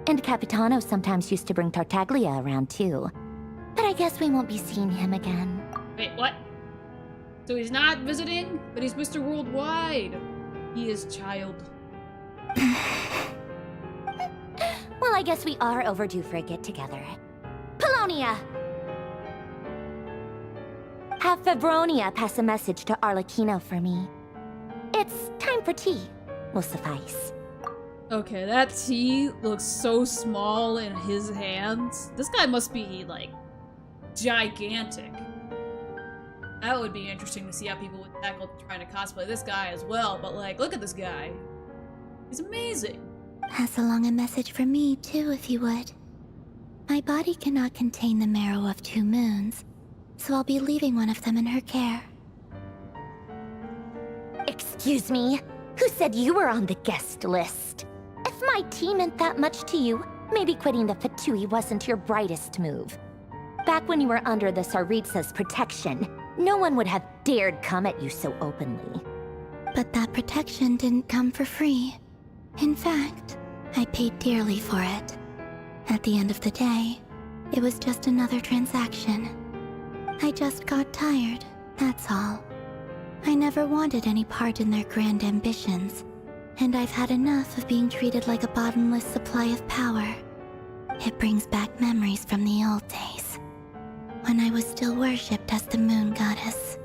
And Capitano sometimes used to bring Tartaglia around, too. But I guess we won't be seeing him again.
Wait, what? So he's not visiting, but he's Mr. Worldwide. He is child.
Well, I guess we are overdue for a get-together. Polonia! Have Fabronia pass a message to Arlecchino for me. It's time for tea. Will suffice.
Okay, that tea looks so small in his hands. This guy must be, like, gigantic. That would be interesting to see how people would tackle trying to cosplay this guy as well, but, like, look at this guy. He's amazing.
Pass along a message for me, too, if you would. My body cannot contain the marrow of 2 moons, so I'll be leaving one of them in her care.
Excuse me? Who said you were on the guest list? If my tea meant that much to you, maybe quitting the Fatui wasn't your brightest move. Back when you were under the Tsaritsa's protection, no one would have dared come at you so openly.
But that protection didn't come for free. In fact, I paid dearly for it. At the end of the day, it was just another transaction. I just got tired, that's all. I never wanted any part in their grand ambitions, and I've had enough of being treated like a bottomless supply of power. It brings back memories from the old days, when I was still worshipped as the moon goddess.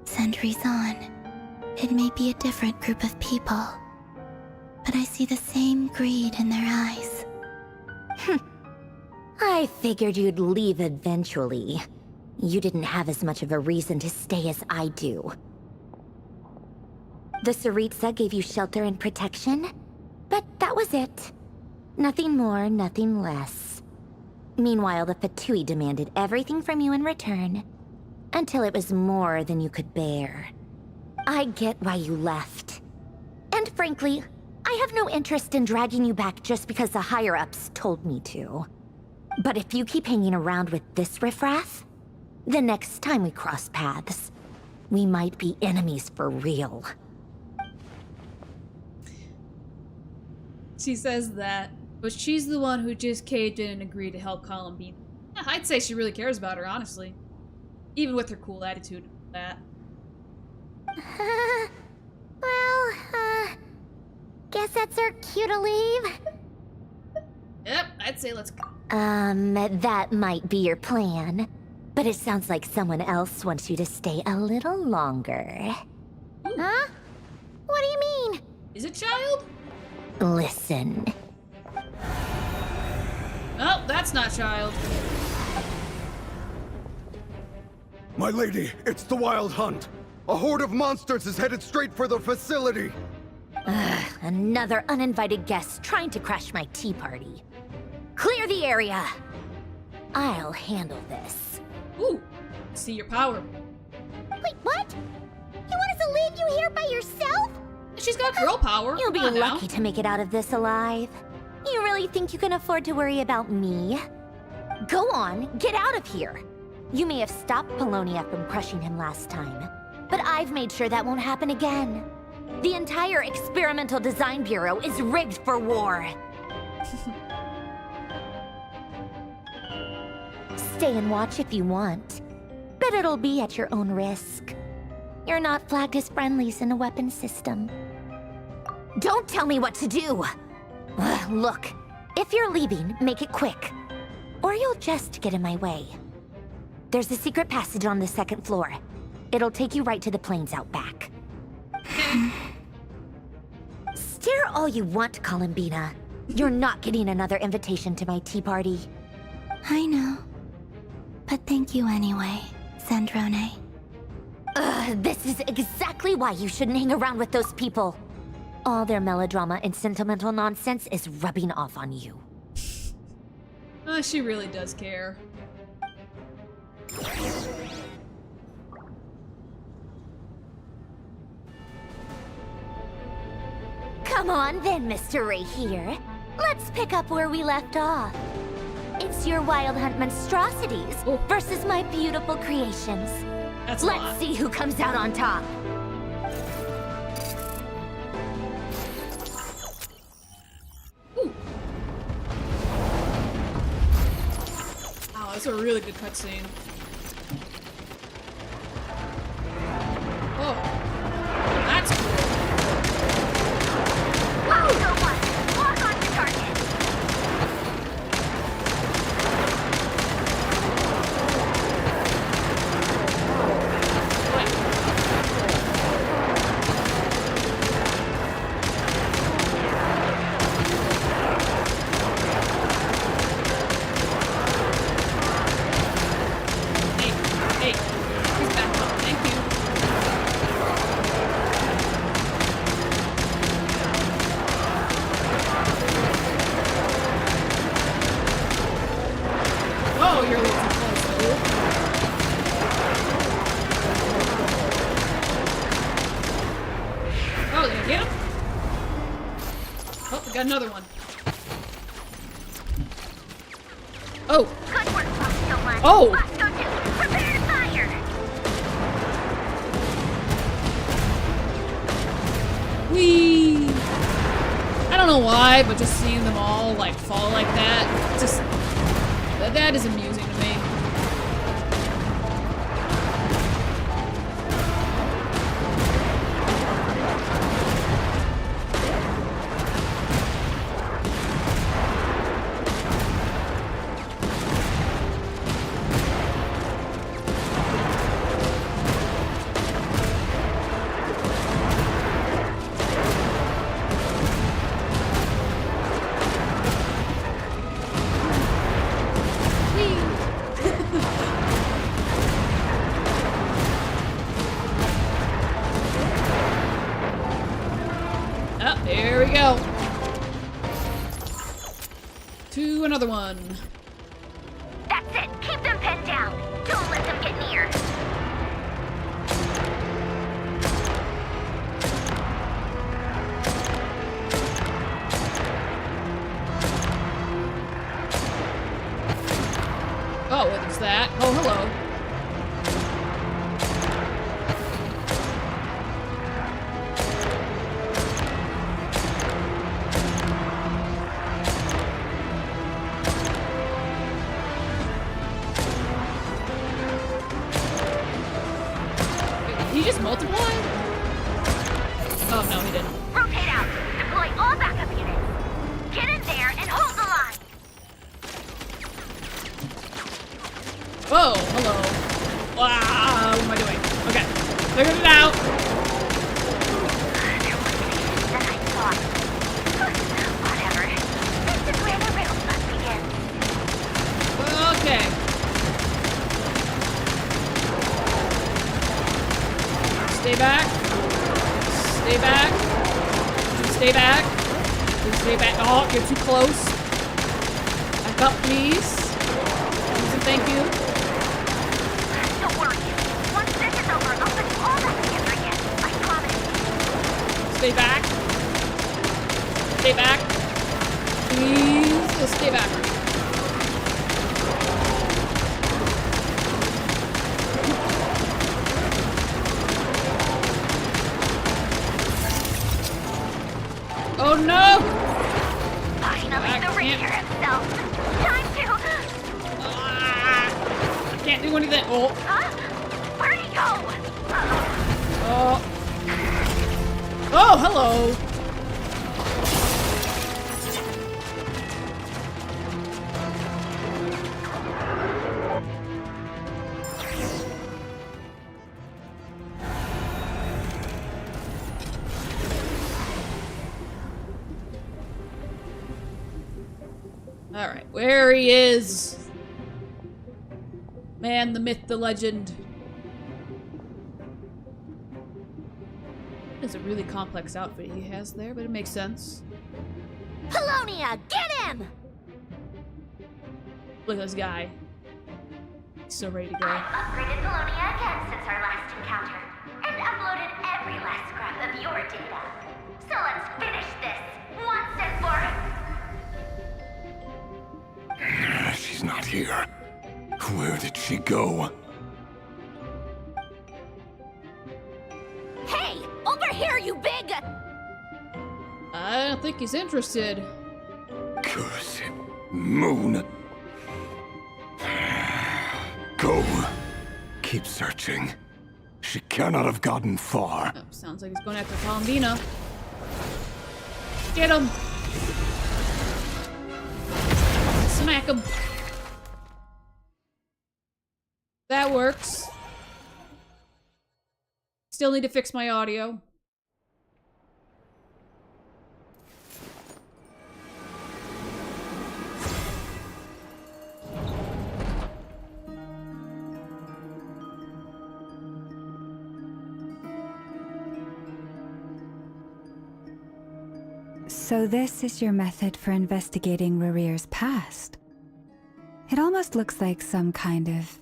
Centuries on, it may be a different group of people, but I see the same greed in their eyes.
I figured you'd leave eventually. You didn't have as much of a reason to stay as I do. The Tsaritsa gave you shelter and protection, but that was it. Nothing more, nothing less. Meanwhile, the Fatui demanded everything from you in return, until it was more than you could bear. I get why you left. And frankly, I have no interest in dragging you back just because the higher-ups told me to. But if you keep hanging around with this riffraff, the next time we cross paths, we might be enemies for real.
She says that, but she's the one who just caved in and agreed to help Columbine. Yeah, I'd say she really cares about her, honestly. Even with her cool attitude and that.
Guess that's our cue to leave.
Yep, I'd say let's go.
That might be your plan. But it sounds like someone else wants you to stay a little longer.
Ooh.
Huh? What do you mean?
Is it child?
Listen.
Oh, that's not child.
My lady, it's the Wild Hunt. A horde of monsters is headed straight for the facility.
Another uninvited guest trying to crash my tea party. Clear the area. I'll handle this.
Ooh, see your power.
Wait, what? You want us to leave you here by yourself?
She's got girl power.
You'll be
Come on now.
lucky to make it out of this alive. You really think you can afford to worry about me? Go on, get out of here. You may have stopped Polonia from crushing him last time, but I've made sure that won't happen again. The entire Experimental Design Bureau is rigged for war. Stay and watch if you want, but it'll be at your own risk. You're not flagged as friendlies in a weapon system. Don't tell me what to do! Look, if you're leaving, make it quick, or you'll just get in my way. There's a secret passage on the second floor. It'll take you right to the plains out back. Stare all you want, Columbina. You're not getting another invitation to my tea party.
I know. But thank you anyway, Sandrone.
This is exactly why you shouldn't hang around with those people. All their melodrama and sentimental nonsense is rubbing off on you.
She really does care.
Come on then, Mr. Ray here. Let's pick up where we left off. It's your Wild Hunt monstrosities versus my beautiful creations.
That's a lot.
Let's see who comes out on top.
Ooh. Wow, that's a really good cutscene. Oh, that's cool.
Wowzer one! Lock on to target!
get him? Oh, we got another one. Oh.
Good work, Foxtail 1.
Oh.
Foxtail 2, prepare to fire.
Whee! I don't know why, but just seeing them all like fall like that, just that is amusing to me. Oh, there we go. To another one.
That's it. Keep them pinned down. Don't let them get near.
Oh, what is that? Oh, hello. He just multiplied? Oh, no, he didn't.
Rotate out. Deploy all backup units. Get in there and hold the line.
Whoa, hello. Wow, what am I doing? Okay, figured it out.
Than I thought. Whatever. This is where the real fun begins.
Okay. Stay back. Stay back. Stay back. Please stay back. Oh, you're too close. Back up, please. Please and thank you.
Don't worry. Once this is over, I'll put you all back together again. I promise.
Stay back. Stay back. Please, just stay back. Oh no!
Finally, the Ranger himself. Time to...
I can't do anything. Oh.
Huh? Where'd he go?
Oh. Oh, hello. All right, where he is. Man, the myth, the legend. It's a really complex outfit he has there, but it makes sense.
Polonia, get him!
Look at this guy. He's so ready to go.
I've upgraded Polonia again since our last encounter, and uploaded every last scrap of your data. So let's finish this, once and for
She's not here. Where did she go?
Hey! Over here, you big...
I don't think he's interested.
Curse it. Moon. Go. Keep searching. She cannot have gotten far.
Oh, sounds like he's going after Palomina. Get him! Smack him! That works. Still need to fix my audio.
So this is your method for investigating Rarir's past. It almost looks like some kind of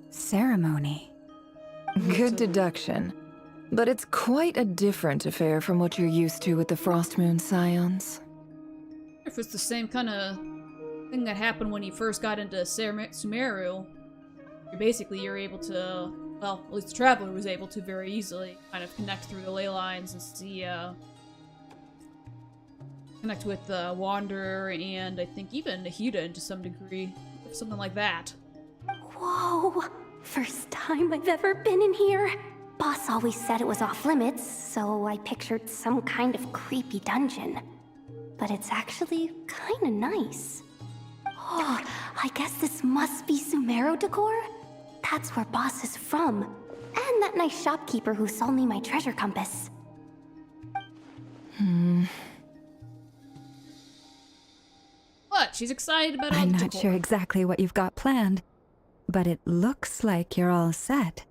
ceremony.
Good deduction. But it's quite a different affair from what you're used to with the Frost Moon Scions.
If it's the same kind of thing that happened when you first got into Sumeru, you're able to, well, at least the Traveler was able to very easily kind of connect through the ley lines and see, connect with Wanderer and I think even Nahuda to some degree, something like that.
Whoa! First time I've ever been in here. Boss always said it was off limits, so I pictured some kind of creepy dungeon. But it's actually kinda nice. Oh, I guess this must be Sumeru decor? That's where Boss is from. And that nice shopkeeper who sold me my treasure compass.
What? She's excited about all
I'm
the
not
decor.
sure exactly what you've got planned, but it looks like you're all set.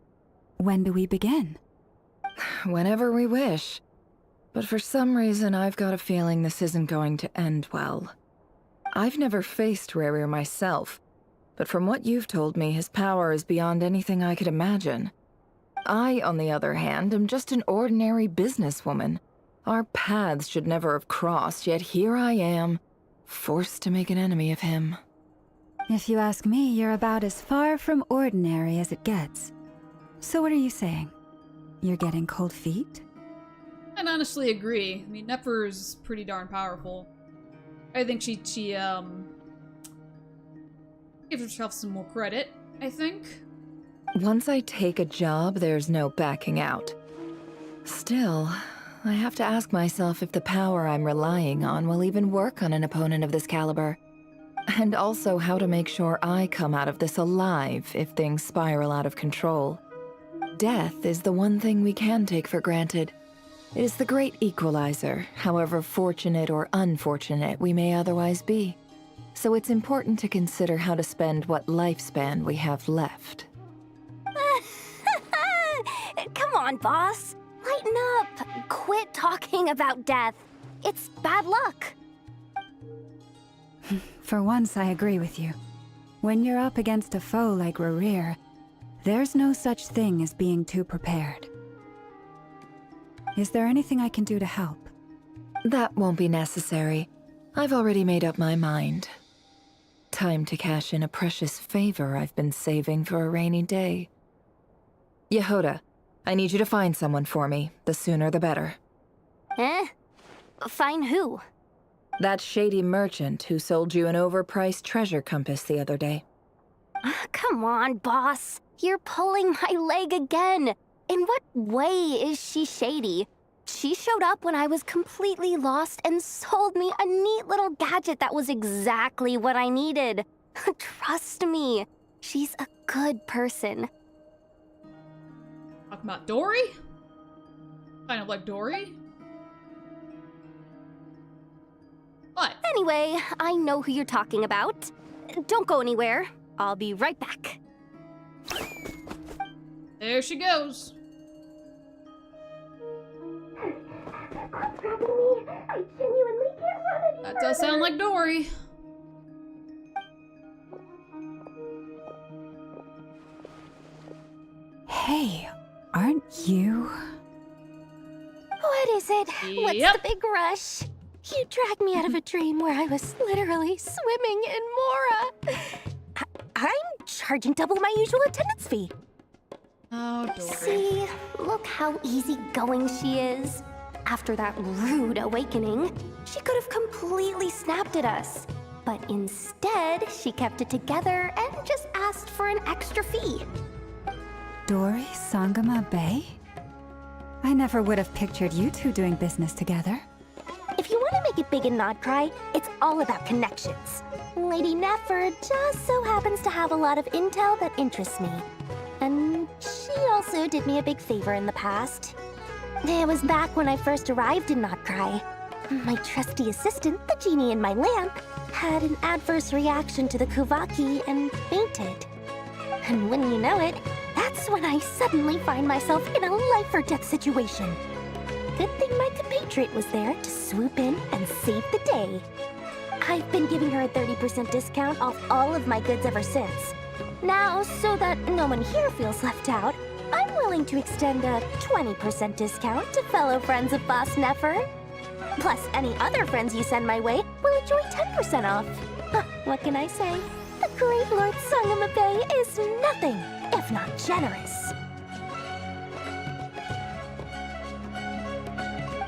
When do we begin?
Whenever we wish. But for some reason, I've got a feeling this isn't going to end well. I've never faced Rerir myself, but from what you've told me, his power is beyond anything I could imagine. I, on the other hand, am just an ordinary businesswoman. Our paths should never have crossed, yet here I am, forced to make an enemy of him.
If you ask me, you're about as far from ordinary as it gets. So what are you saying? You're getting cold feet?
I'd honestly agree. I mean, Nefer's pretty darn powerful. I think she gives herself some more credit, I think.
Once I take a job, there's no backing out. Still, I have to ask myself if the power I'm relying on will even work on an opponent of this caliber. And also how to make sure I come out of this alive if things spiral out of control. Death is the one thing we can take for granted. It is the great equalizer, however fortunate or unfortunate we may otherwise be. So it's important to consider how to spend what lifespan we have left.
Come on, boss. Lighten up. Quit talking about death. It's bad luck.
For once, I agree with you. When you're up against a foe like Rerir, there's no such thing as being too prepared. Is there anything I can do to help?
That won't be necessary. I've already made up my mind. Time to cash in a precious favor I've been saving for a rainy day. Yehoda, I need you to find someone for me. The sooner the better.
Eh? Find who?
That shady merchant who sold you an overpriced treasure compass the other day.
Come on, boss. You're pulling my leg again. In what way is she shady? She showed up when I was completely lost and sold me a neat little gadget that was exactly what I needed. Trust me, she's a good person.
Talking about Dory? Kind of like Dory? What?
Anyway, I know who you're talking about. Don't go anywhere. I'll be right back.
There she goes.
I genuinely can't run any
That does sound like Dory.
Hey, aren't you?
What is it? What's
Yep.
the big rush? You dragged me out of a dream where I was literally swimming in Mora. I'm charging double my usual attendance fee.
Oh, Dory.
See, look how easygoing she is. After that rude awakening, she could have completely snapped at us. But instead, she kept it together and just asked for an extra fee.
Dory Sangama Bay? I never would have pictured you two doing business together.
If you want to make it big and not cry, it's all about connections. Lady Nefer just so happens to have a lot of intel that interests me. And she also did me a big favor in the past. It was back when I first arrived in Not Cry. My trusty assistant, the genie in my lamp, had an adverse reaction to the Kuvaki and fainted. And when you know it, that's when I suddenly find myself in a life-or-death situation. Good thing my compatriot was there to swoop in and save the day. I've been giving her a 30% discount off all of my goods ever since. Now, so that no one here feels left out, I'm willing willing to extend a 20% discount to fellow friends of Boss Nefer. Plus, any other friends you send my way will enjoy 10% off. Huh, what can I say? The great Lord Sangamabe is nothing if not generous.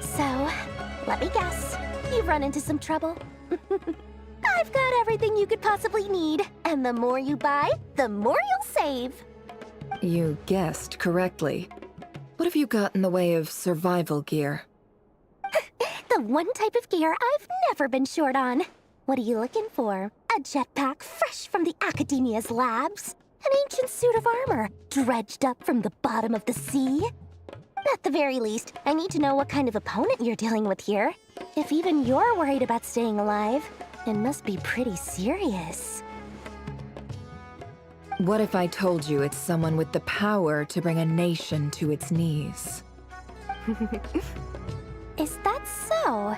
So, let me guess. You've run into some trouble? I've got everything you could possibly need. And the more you buy, the more you'll save.
You guessed correctly. What have you got in the way of survival gear?
The one type of gear I've never been short on. What are you looking for? A jetpack fresh from the Academia's labs? An ancient suit of armor dredged up from the bottom of the sea? At the very least, I need to know what kind of opponent you're dealing with here. If even you're worried about staying alive, it must be pretty serious.
What if I told you it's someone with the power to bring a nation to its knees?
Is that so?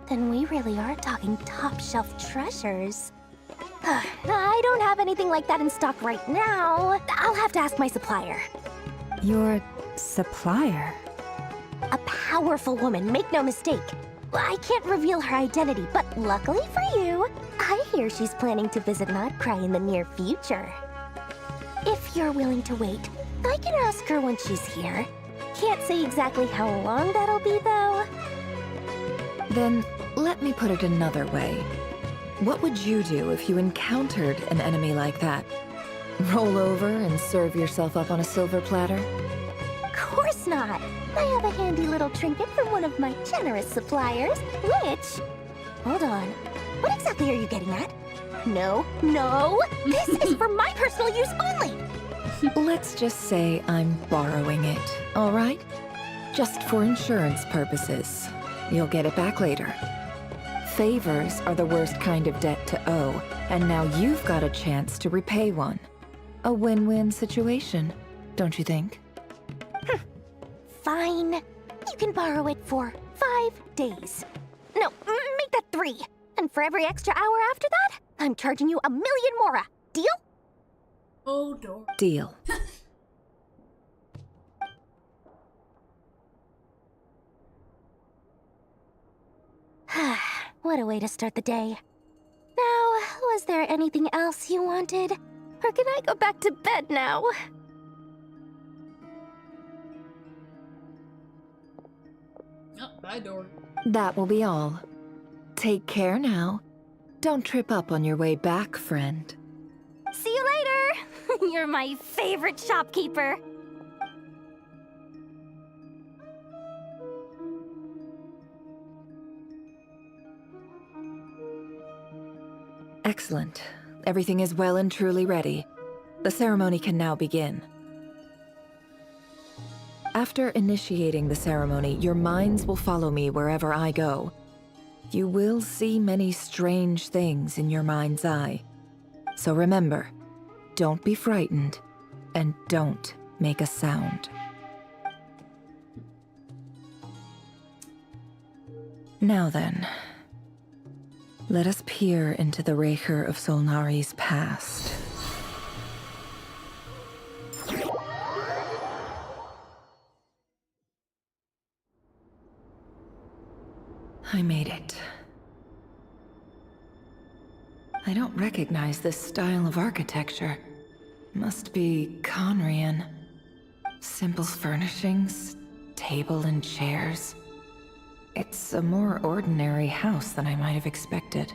Then we really are talking top-shelf treasures. I don't have anything like that in stock right now. I'll have to ask my supplier.
Your supplier?
A powerful woman, make no mistake. I can't reveal her identity, but luckily for you, I hear she's planning to visit Notcry in the near future. If you're willing to wait, I can ask her when she's here. Can't say exactly how long that'll be, though.
Then, let me put it another way. What would you do if you encountered an enemy like that? Roll over and serve yourself up on a silver platter?
Of course not. I have a handy little trinket from one of my generous suppliers, which... Hold on. What exactly are you getting at? No, no! This is for my personal use only!
Let's just say I'm borrowing it, all right? Just for insurance purposes. You'll get it back later. Favors are the worst kind of debt to owe, and now you've got a chance to repay one. A win-win situation, don't you think?
Fine. You can borrow it for 5 days. No, make that 3. And for every extra hour after that, I'm charging you 1,000,000 mora. Deal?
Oh, door.
Deal.
What a way to start the day. Now, was there anything else you wanted? Or can I go back to bed now?
Oh, bye, door.
That will be all. Take care now. Don't trip up on your way back, friend.
See you later! You're my favorite shopkeeper.
Excellent. Everything is well and truly ready. The ceremony can now begin. After initiating the ceremony, your minds will follow me wherever I go. You will see many strange things in your mind's eye. So remember, don't be frightened, and don't make a sound. Now then, let us peer into the Raker of Solnari's past. I made it. I don't recognize this style of architecture. Must be Conrian. Simple furnishings, table and chairs. It's a more ordinary house than I might have expected.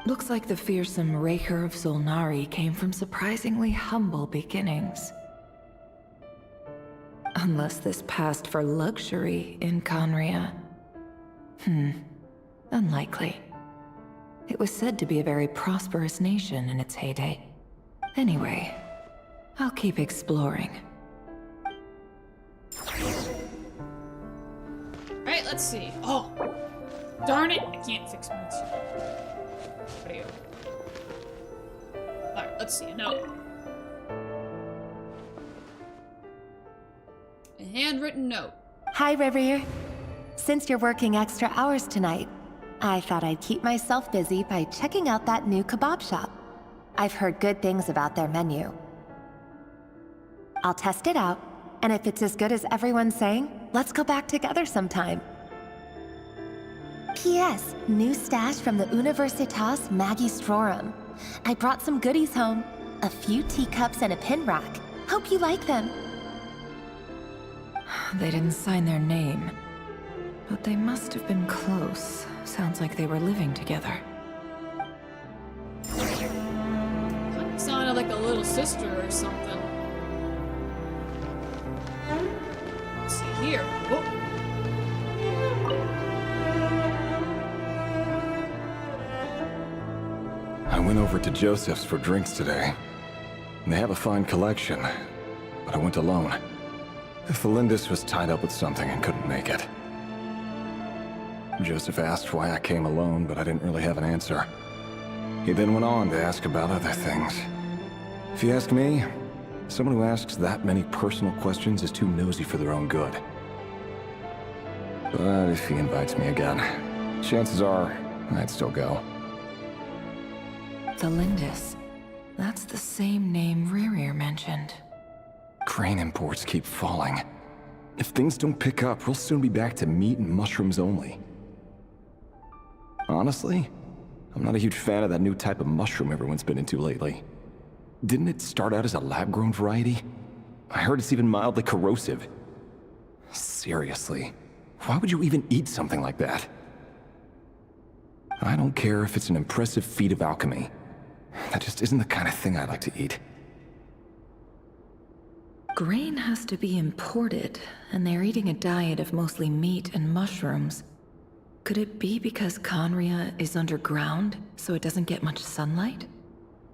Looks like the fearsome Raker of Solnari came from surprisingly humble beginnings. Unless this passed for luxury in Conria. Unlikely. It was said to be a very prosperous nation in its heyday. Anyway, I'll keep exploring.
Alright, let's see. Oh! Darn it! I can't fix my video. Alright, let's see. A note. A handwritten note.
Hi, Rivier. Since you're working extra hours tonight, I thought I'd keep myself busy by checking out that new kebab shop. I've heard good things about their menu. I'll test it out, and if it's as good as everyone's saying, let's go back together sometime. P.S. New stash from the Universitas Magistrorum. I brought some goodies home. A few teacups and a pin rack. Hope you like them.
They didn't sign their name. But they must have been close. Sounds like they were living together.
Sounded like a little sister or something. Let's see here. Whoa.
I went over to Joseph's for drinks today. They have a fine collection, but I went alone. Felindis was tied up with something and couldn't make it. Joseph asked why I came alone, but I didn't really have an answer. He then went on to ask about other things. If you ask me, someone who asks that many personal questions is too nosy for their own good. But if he invites me again, chances are I'd still go.
Felindis. That's the same name Rerir mentioned.
Crane imports keep falling. If things don't pick up, we'll soon be back to meat and mushrooms only. Honestly, I'm not a huge fan of that new type of mushroom everyone's been into lately. Didn't it start out as a lab-grown variety? I heard it's even mildly corrosive. Seriously, why would you even eat something like that? I don't care if it's an impressive feat of alchemy. That just isn't the kind of thing I like to eat.
Grain has to be imported, and they're eating a diet of mostly meat and mushrooms. Could it be because Conria is underground, so it doesn't get much sunlight?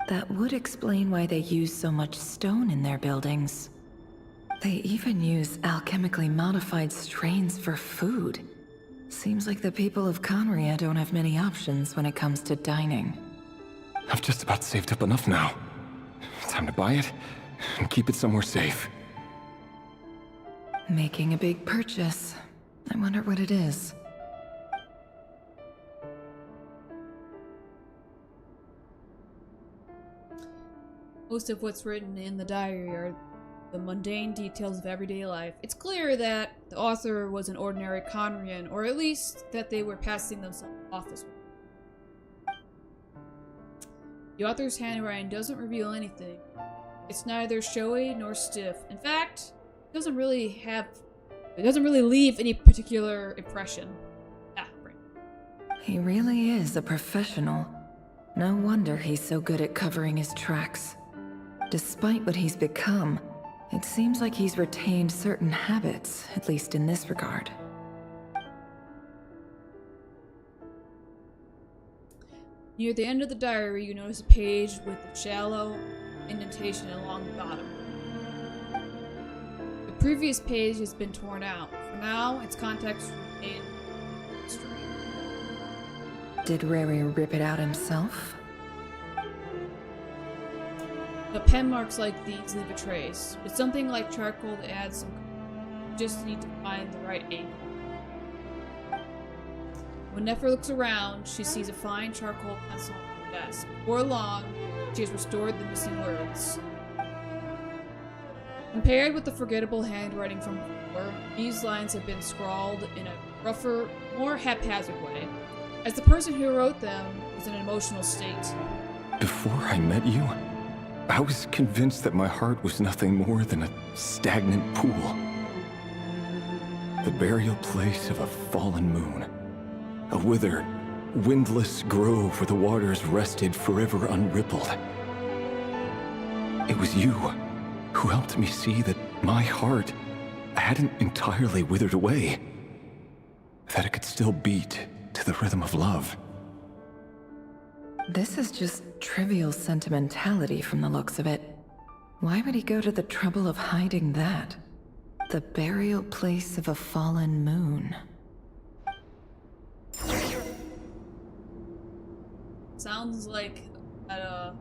That would explain why they use so much stone in their buildings. They even use alchemically modified strains for food. Seems like the people of Conria don't have many options when it comes to dining.
I've just about saved up enough now. Time to buy it and keep it somewhere safe.
Making a big purchase. I wonder what it is.
Most of what's written in the diary are the mundane details of everyday life. It's clear that the author was an ordinary Conrian, or at least that they were passing themselves off as one. The author's handwriting doesn't reveal anything. It's neither showy nor stiff. In fact, it doesn't really leave any particular impression. Right.
He really is a professional. No wonder he's so good at covering his tracks. Despite what he's become, it seems like he's retained certain habits, at least in this regard.
Near the end of the diary, you notice a page with a shallow indentation along the bottom. The previous page has been torn out. For now, its context remains mystery.
Did Rerir rip it out himself?
The pen marks like these leave a trace. With something like charcoal to add some color, you just need to find the right angle. When Nefer looks around, she sees a fine charcoal pencil on the desk. Before long, she has restored the missing words. Compared with the forgettable handwriting from before, these lines have been scrawled in a rougher, more haphazard way, as the person who wrote them was in an emotional state.
Before I met you, I was convinced that my heart was nothing more than a stagnant pool. The burial place of a fallen moon. A withered, windless grove where the waters rested forever unrippled. It was you who helped me see that my heart hadn't entirely withered away. That it could still beat to the rhythm of love.
This is just trivial sentimentality from the looks of it. Why would he go to the trouble of hiding that? The burial place of a fallen moon.
Sounds like that,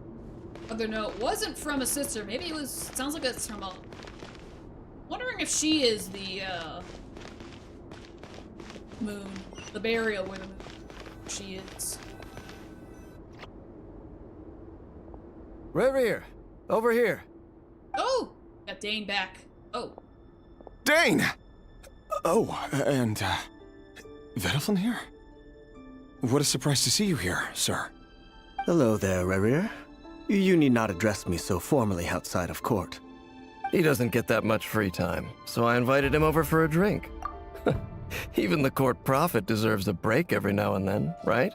other note wasn't from a sister. Maybe it was, sounds like it's from a... Wondering if she is the, moon. The burial where the moon she is.
Rerir, over here.
Oh! Got Dane back. Oh.
Dane! Oh, and, Vediflin here? What a surprise to see you here, sir.
Hello there, Rerir. You need not address me so formally outside of court. He doesn't get that much free time, so I invited him over for a drink. Even the court prophet deserves a break every now and then, right?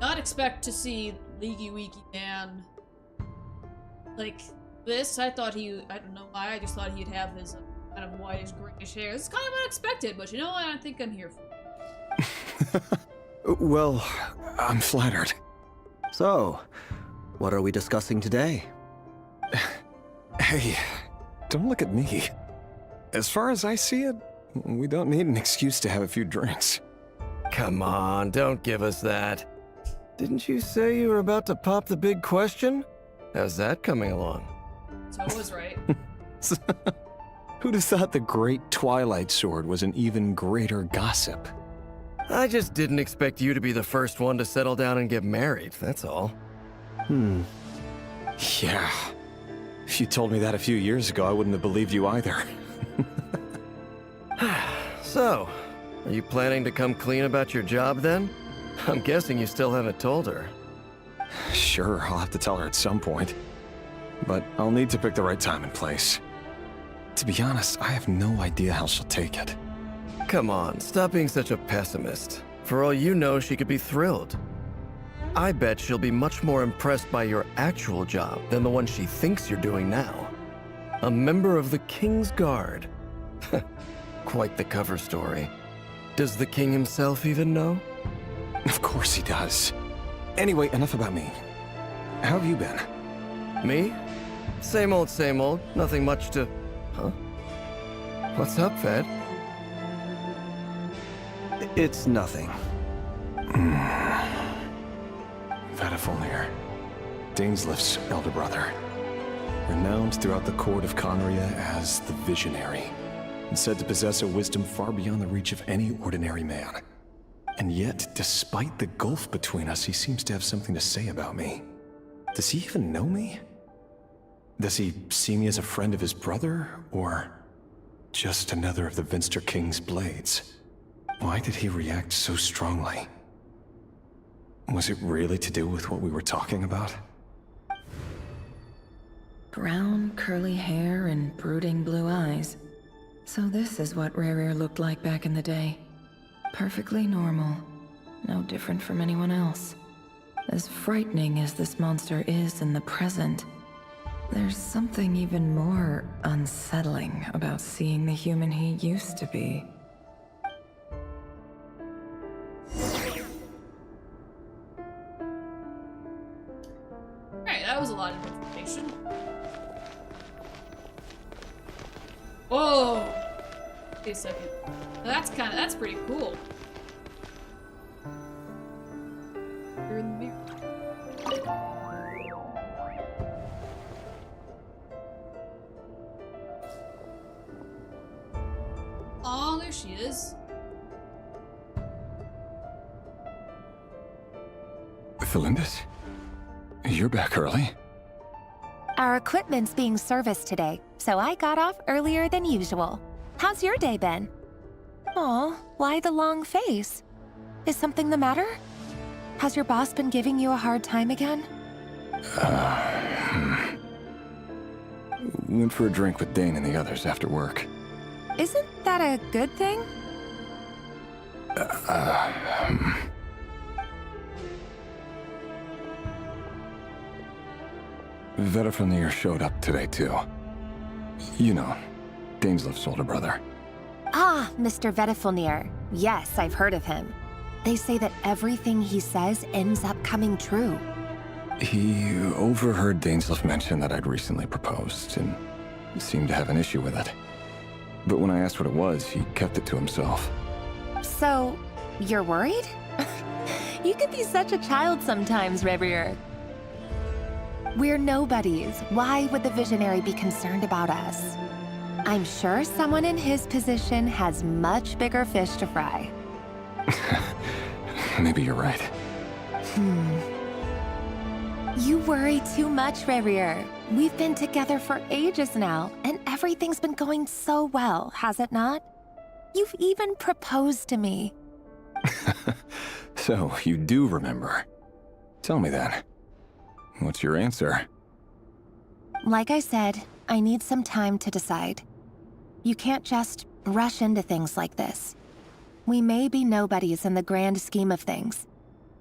Not expect to see Leaky Weaky Man like this. I don't know why, I just thought he'd have his kind of whitish, grayish hair. It's kind of unexpected, but you know what? I think I'm here for it.
Well, I'm flattered.
So, what are we discussing today?
Hey, don't look at me. As far as I see it, we don't need an excuse to have a few drinks.
Come on, don't give us that. Didn't you say you were about to pop the big question? How's that coming along?
So I was right.
Who'd have thought the great Twilight Sword was an even greater gossip?
I just didn't expect you to be the first one to settle down and get married, that's all.
Yeah. If you told me that a few years ago, I wouldn't have believed you either.
So, are you planning to come clean about your job then? I'm guessing you still haven't told her.
Sure, I'll have to tell her at some point. But I'll need to pick the right time and place. To be honest, I have no idea how she'll take it.
Come on, stop being such a pessimist. For all you know, she could be thrilled. I bet she'll be much more impressed by your actual job than the one she thinks you're doing now. A member of the King's Guard. Quite the cover story. Does the king himself even know?
Of course he does. Anyway, enough about me. How have you been?
Me? Same old, same old. Nothing much to... Huh? What's up, Ved?
It's nothing.
Vediflin, Dainsleif's elder brother. Renowned throughout the court of Conria as the Visionary, and said to possess a wisdom far beyond the reach of any ordinary man. And yet, despite the gulf between us, he seems to have something to say about me. Does he even know me? Does he see me as a friend of his brother, or just another of the Vinster King's blades? Why did he react so strongly? Was it really to do with what we were talking about?
Brown, curly hair and brooding blue eyes. So this is what Rerir looked like back in the day. Perfectly normal. No different from anyone else. As frightening as this monster is in the present, there's something even more unsettling about seeing the human he used to be.
Alright, that was a lot of information. Whoa! Wait a second. That's pretty cool. You're in the mirror. Oh, there she is.
Felindis? You're back early?
Our equipment's being serviced today, so I got off earlier than usual. How's your day been? Aw, why the long face? Is something the matter? Has your boss been giving you a hard time again?
Went for a drink with Dane and the others after work.
Isn't that a good thing?
Vediflin showed up today, too. You know, Dainsleif's older brother.
Ah, Mr. Vediflin. Yes, I've heard of him. They say that everything he says ends up coming true.
He overheard Dainsleif mention that I'd recently proposed, and seemed to have an issue with it. But when I asked what it was, he kept it to himself.
So, you're worried? You can be such a child sometimes, Revier. We're nobodies. Why would the Visionary be concerned about us? I'm sure someone in his position has much bigger fish to fry.
Maybe you're right.
You worry too much, Rerir. We've been together for ages now, and everything's been going so well, has it not? You've even proposed to me.
So, you do remember. Tell me then. What's your answer?
Like I said, I need some time to decide. You can't just rush into things like this. We may be nobodies in the grand scheme of things,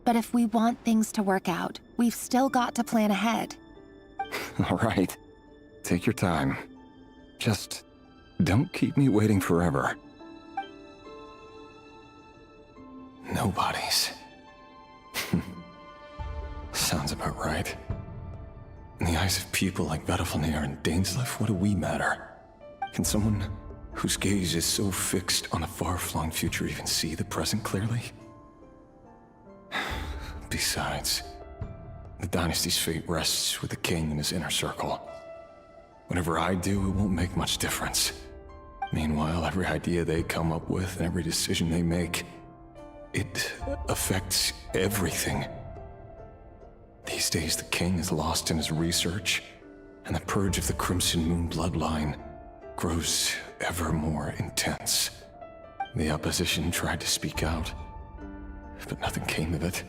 but if we want things to work out, we've still got to plan ahead.
All right. Take your time. Just don't keep me waiting forever. Nobodies. Sounds about right. In the eyes of people like Vedalfnir and Dainsleif, what do we matter? Can someone whose gaze is so fixed on a far-flung future even see the present clearly? Besides, the dynasty's fate rests with the king and his inner circle. Whatever I do, it won't make much difference. Meanwhile, every idea they come up with and every decision they make, it affects everything. These days, the king is lost in his research, and the purge of the Crimson Moon bloodline grows ever more intense. The opposition tried to speak out, but nothing came of it.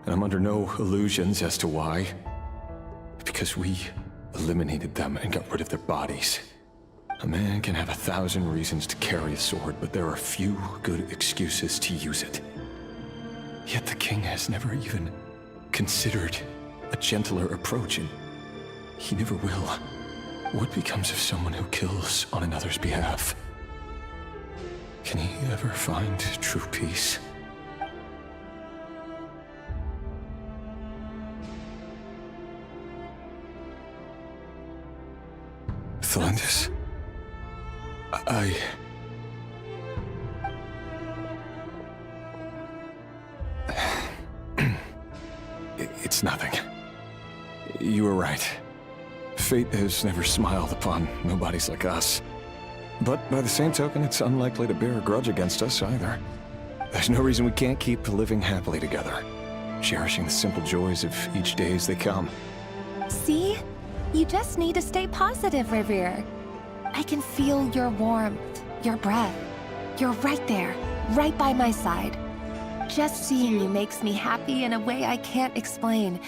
And I'm under no illusions as to why. Because we eliminated them and got rid of their bodies. A man can have 1,000 reasons to carry a sword, but there are few good excuses to use it. Yet the king has never even considered a gentler approach, and he never will. What becomes of someone who kills on another's behalf? Can he ever find true peace? Thalendis, It's nothing. You were right. Fate has never smiled upon nobodies like us. But by the same token, it's unlikely to bear a grudge against us either. There's no reason we can't keep living happily together, cherishing the simple joys of each day as they come.
See? You just need to stay positive, Rerir. I can feel your warmth, your breath. You're right there, right by my side. Just seeing you makes me happy in a way I can't explain.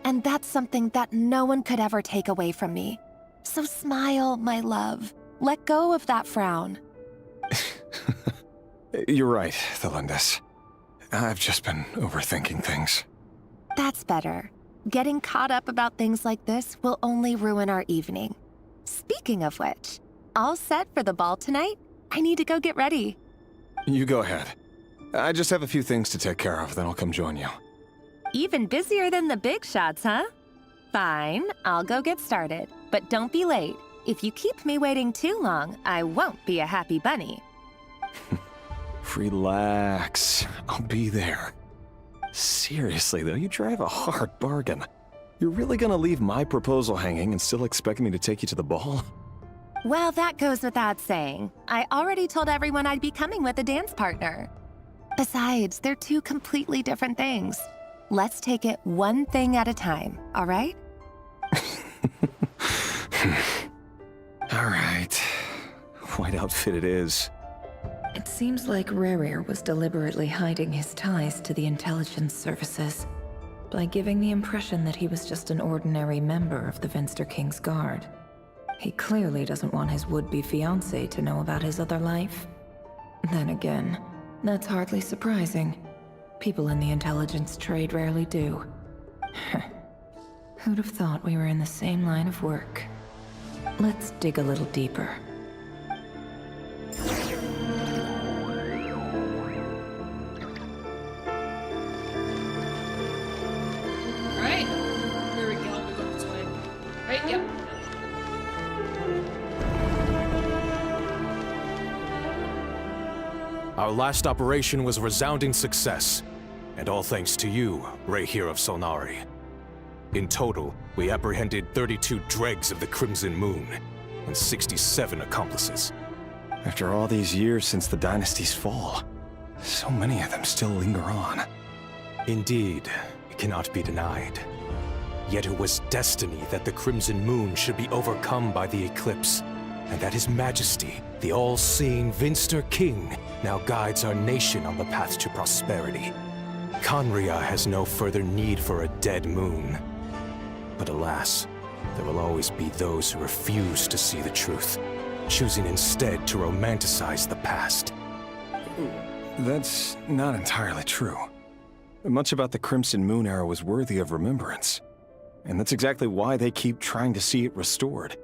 And that's something that no one could ever take away from me. So smile, my love. Let go of that frown.
You're right, Thalendis. I've just been overthinking things.
That's better. Getting caught up about things like this will only ruin our evening. Speaking of which, all set for the ball tonight? I need to go get ready.
You go ahead. I just have a few things to take care of, then I'll come join you.
Even busier than the big shots, huh? Fine, I'll go get started. But don't be late. If you keep me waiting too long, I won't be a happy bunny.
Relax. I'll be there. Seriously, though, you drive a hard bargain. You're really gonna leave my proposal hanging and still expect me to take you to the ball?
Well, that goes without saying. I already told everyone I'd be coming with a dance partner. Besides, they're two completely different things. Let's take it one thing at a time, all right?
All right. White outfit it is.
It seems like Rerir was deliberately hiding his ties to the intelligence services by giving the impression that he was just an ordinary member of the Venster King's Guard. He clearly doesn't want his would-be fiancée to know about his other life. Then again, that's hardly surprising. People in the intelligence trade rarely do. Who'd have thought we were in the same line of work? Let's dig a little deeper.
Alright. Here we go. We go this way. Right? Yep.
Our last operation was a resounding success, and all thanks to you, Reir of Solnari. In total, we apprehended 32 dregs of the Crimson Moon, and 67 accomplices.
After all these years since the dynasty's fall, so many of them still linger on.
Indeed. cannot be denied. Yet it was destiny that the Crimson Moon should be overcome by the eclipse, and that His Majesty, the all-seeing Vinster King, now guides our nation on the path to prosperity. Conria has no further need for a dead moon. But alas, there will always be those who refuse to see the truth, choosing instead to romanticize the past.
That's not entirely true. Much about the Crimson Moon era was worthy of remembrance. And that's exactly why they keep trying to see it restored.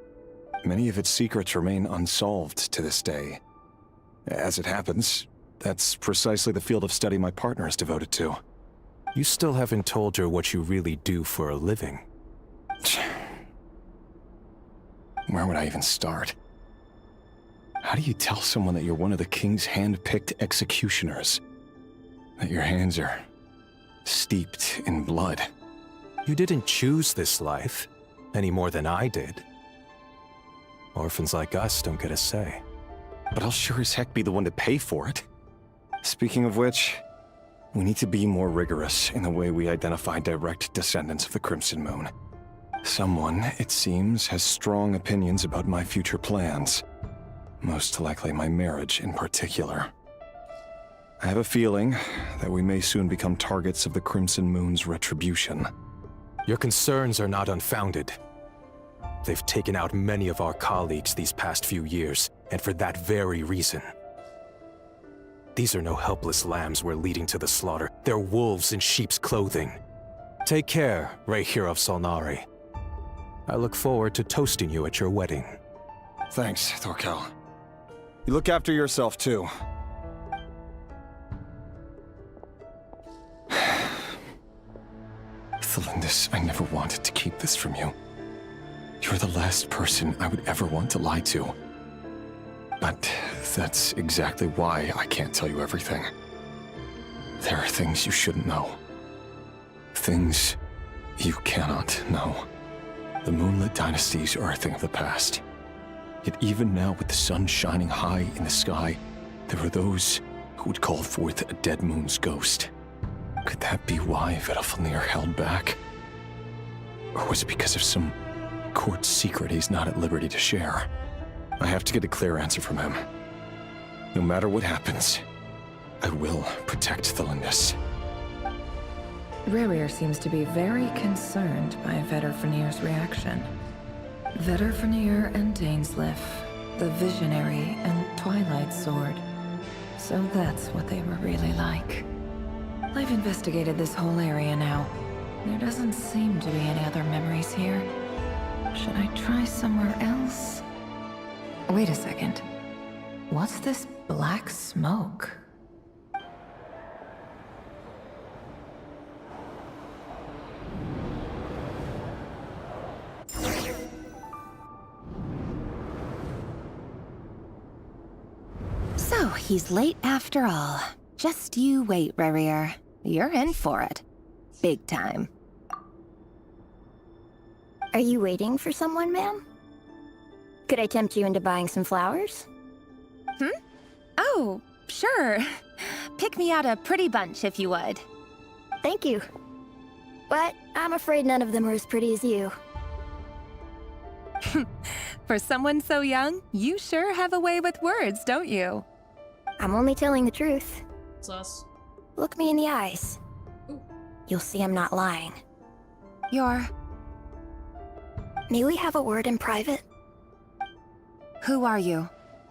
Many of its secrets remain unsolved to this day. As it happens, that's precisely the field of study my partner is devoted to.
You still haven't told her what you really do for a living.
Where would I even start? How do you tell someone that you're one of the king's hand-picked executioners? That your hands are steeped in blood?
You didn't choose this life, any more than I did. Orphans like us don't get a say.
But I'll sure as heck be the one to pay for it. Speaking of which, we need to be more rigorous in the way we identify direct descendants of the Crimson Moon. Someone, it seems, has strong opinions about my future plans. Most likely my marriage in particular. I have a feeling that we may soon become targets of the Crimson Moon's retribution.
Your concerns are not unfounded. They've taken out many of our colleagues these past few years, and for that very reason. These are no helpless lambs we're leading to the slaughter. They're wolves in sheep's clothing. Take care, Rayhir of Solnari. I look forward to toasting you at your wedding.
Thanks, Thorkel. You look after yourself, too. Thelindis, I never wanted to keep this from you. You're the last person I would ever want to lie to. But that's exactly why I can't tell you everything. There are things you shouldn't know. Things you cannot know. The moonlit dynasties are a thing of the past. Yet even now, with the sun shining high in the sky, there are those who would call forth a dead moon's ghost. Could that be why Vedalfnir held back? Or was it because of some court secret he's not at liberty to share? I have to get a clear answer from him. No matter what happens, I will protect Thelindis.
Rerir seems to be very concerned by Vedalfnir's reaction. Vedalfnir and Dainsleif, the Visionary and Twilight Sword. So that's what they were really like. I've investigated this whole area now. There doesn't seem to be any other memories here. Should I try somewhere else? Wait a second. What's this black smoke?
So, he's late after all. Just you wait, Rerir. You're in for it. Big time.
Are you waiting for someone, ma'am? Could I tempt you into buying some flowers?
Oh, sure. Pick me out a pretty bunch if you would.
Thank you. But I'm afraid none of them are as pretty as you.
For someone so young, you sure have a way with words, don't you?
I'm only telling the truth.
Sus.
Look me in the eyes. You'll see I'm not lying.
You're...
May we have a word in private?
Who are you?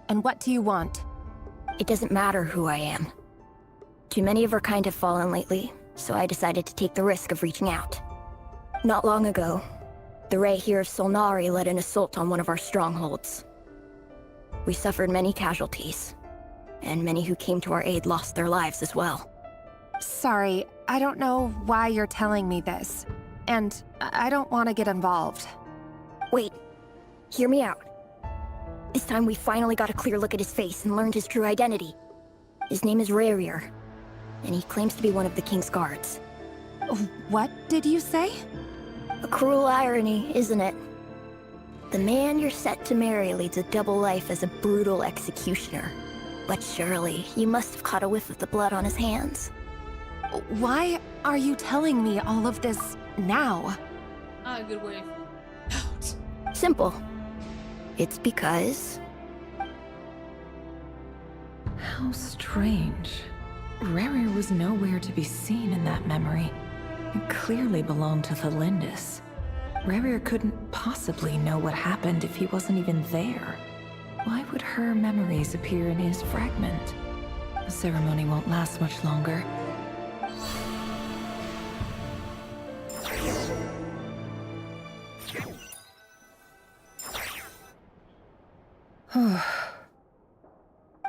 And what do you want?
It doesn't matter who I am. Too many of our kind have fallen lately, so I decided to take the risk of reaching out. Not long ago, the Rayhir of Solnari led an assault on one of our strongholds. We suffered many casualties, and many who came to our aid lost their lives as well.
Sorry, I don't know why you're telling me this. And I don't want to get involved.
Wait, hear me out. This time we finally got a clear look at his face and learned his true identity. His name is Rerir, and he claims to be one of the King's guards.
What did you say?
A cruel irony, isn't it? The man you're set to marry leads a double life as a brutal executioner. But surely, you must have caught a whiff of the blood on his hands.
Why are you telling me all of this now?
Not a good way out.
Simple. It's because...
How strange. Rerir was nowhere to be seen in that memory. It clearly belonged to the Lindis. Rerir couldn't possibly know what happened if he wasn't even there. Why would her memories appear in his fragment? The ceremony won't last much longer.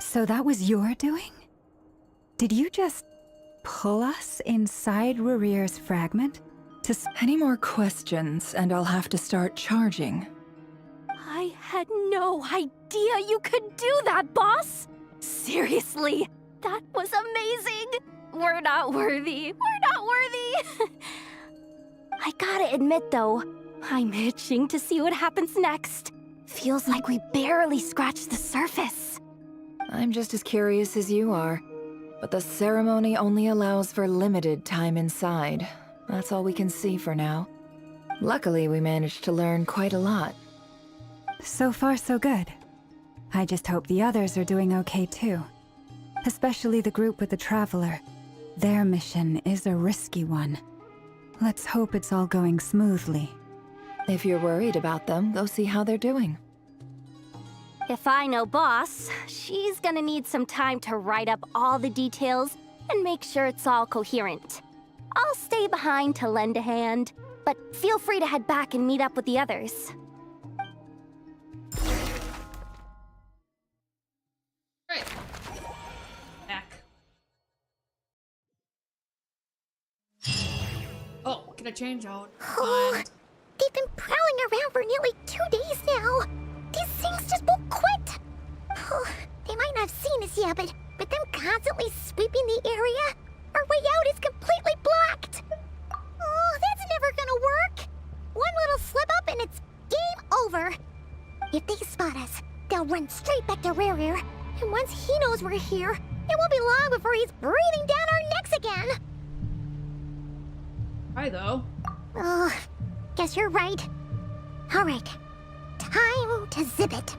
So that was your doing? Did you just pull us inside Rerir's fragment?
Any more questions, and I'll have to start charging.
I had no idea you could do that, boss! Seriously, that was amazing! We're not worthy. We're not worthy! I gotta admit, though, I'm itching to see what happens next. Feels like we barely scratched the surface.
I'm just as curious as you are, but the ceremony only allows for limited time inside. That's all we can see for now. Luckily, we managed to learn quite a lot.
So far, so good. I just hope the others are doing okay too. Especially the group with the Traveler. Their mission is a risky one. Let's hope it's all going smoothly.
If you're worried about them, go see how they're doing.
If I know boss, she's gonna need some time to write up all the details and make sure it's all coherent. I'll stay behind to lend a hand, but feel free to head back and meet up with the others.
Right. Back. Oh, can I change out?
Oh, they've been prowling around for nearly 2 days now. These things just won't quit. Oh, they might not have seen us yet, but them constantly sweeping the area, our way out is completely blocked. Oh, that's never gonna work. One little slip up and it's game over. If they spot us, they'll run straight back to Rerir. And once he knows we're here, it won't be long before he's breathing down our necks again.
Hi, though.
Oh, guess you're right. All right, time to zip it.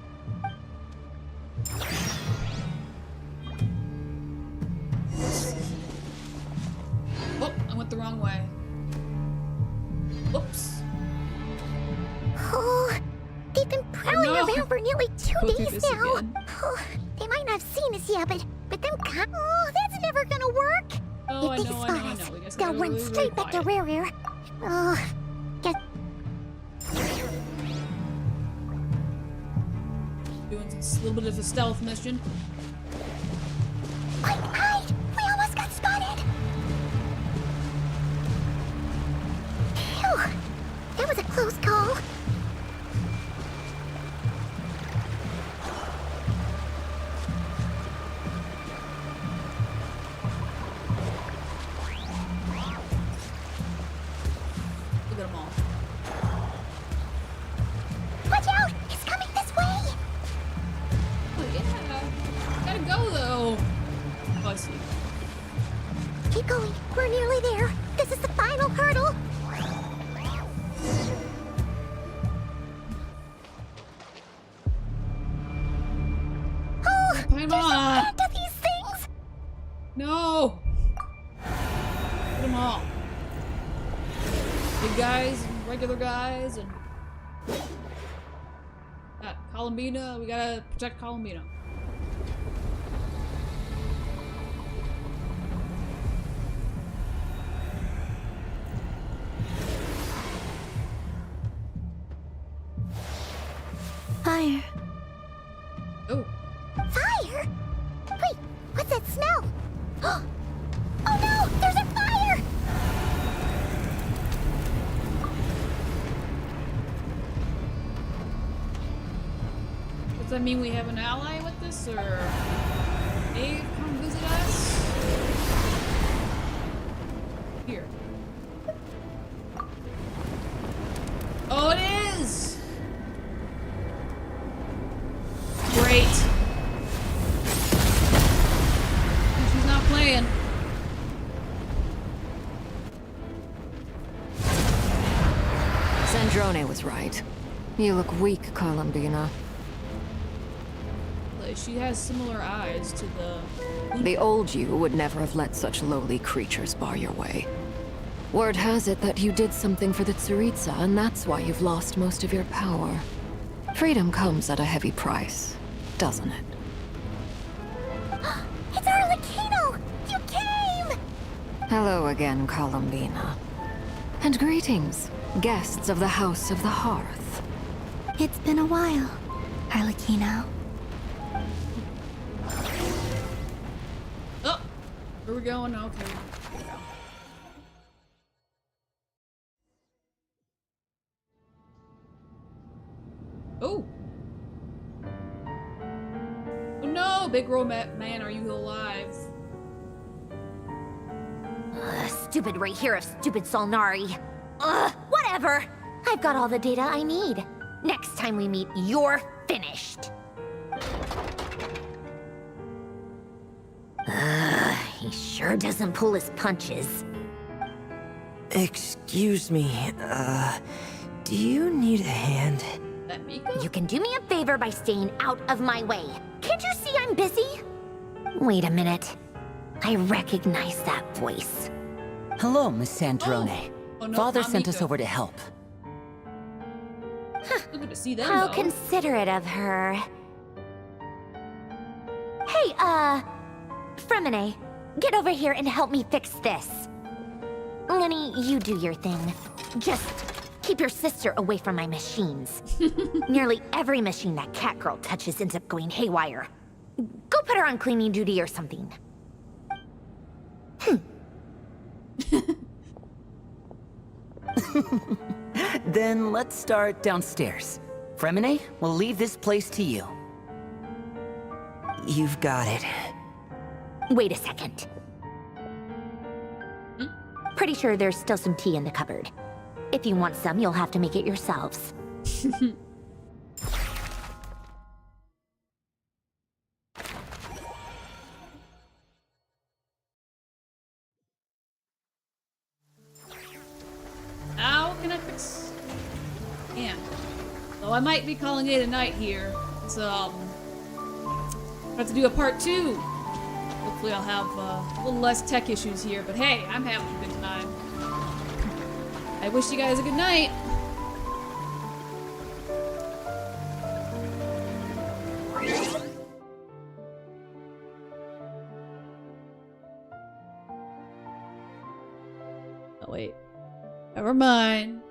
Oh, I went the wrong way. Oops.
Oh, they've been prowling around for nearly 2 days now.
Again.
Oh, they might not have seen us yet, but them oh, that's never gonna work.
Oh,
If they spot us, they'll run straight back to Rerir. Oh, get...
Doing a little bit of a stealth mission.
Quick, hide! We almost got spotted! Phew, that was a close call.
Look at them all.
Watch out! It's coming this way!
Oh, yeah. Gotta go, though. Oh, I see.
Keep going. We're nearly there. This is the final hurdle. Oh,
Come
there's
on.
a lot of these things.
No! Get them all. Big guys and regular guys and... Got Columbina. We gotta protect Columbina.
Fire.
Oh.
Fire? Wait, what's that smell? Oh no! There's a fire!
Does that mean we have an ally with this, or Dave come visit us? Here. Oh, it is! Great. She's not playing.
You look weak, Columbina.
Like, she has similar eyes to the...
The old you would never have let such lowly creatures bar your way. Word has it that you did something for the Tsaritsa, and that's why you've lost most of your power. Freedom comes at a heavy price, doesn't it?
It's Arlecchino! You came!
Hello again, Columbina. And greetings, guests of the House of the Hearth.
It's been a while, Arlecchino.
Oh! Where we going? Okay. Oh! Oh no! Big robot man, are you alive?
Stupid right here of stupid Solnari. Whatever. I've got all the data I need. Next time we meet, you're finished. He sure doesn't pull his punches.
Excuse me, do you need a hand?
That Miko?
You can do me a favor by staying out of my way. Can't you see I'm busy? Wait a minute. I recognize that voice.
Hello, Miss Sandrone.
Oh, no,
Father
not
sent us
Miko.
over to help.
Good to see them,
How
though.
considerate of her. Hey, Fremine, get over here and help me fix this. Lenny, you do your thing. Just keep your sister away from my machines. Nearly every machine that Catgirl touches ends up going haywire. Go put her on cleaning duty or something.
Then let's start downstairs. Fremine, we'll leave this place to you. You've got it.
Wait a second. Pretty sure there's still some tea in the cupboard. If you want some, you'll have to make it yourselves.
How can I fix... Yeah. So I might be calling it a night here. So, I have to do a part 2. Hopefully I'll have a little less tech issues here. But hey, I'm having a good time. I wish you guys a good night. Oh wait. Never mind.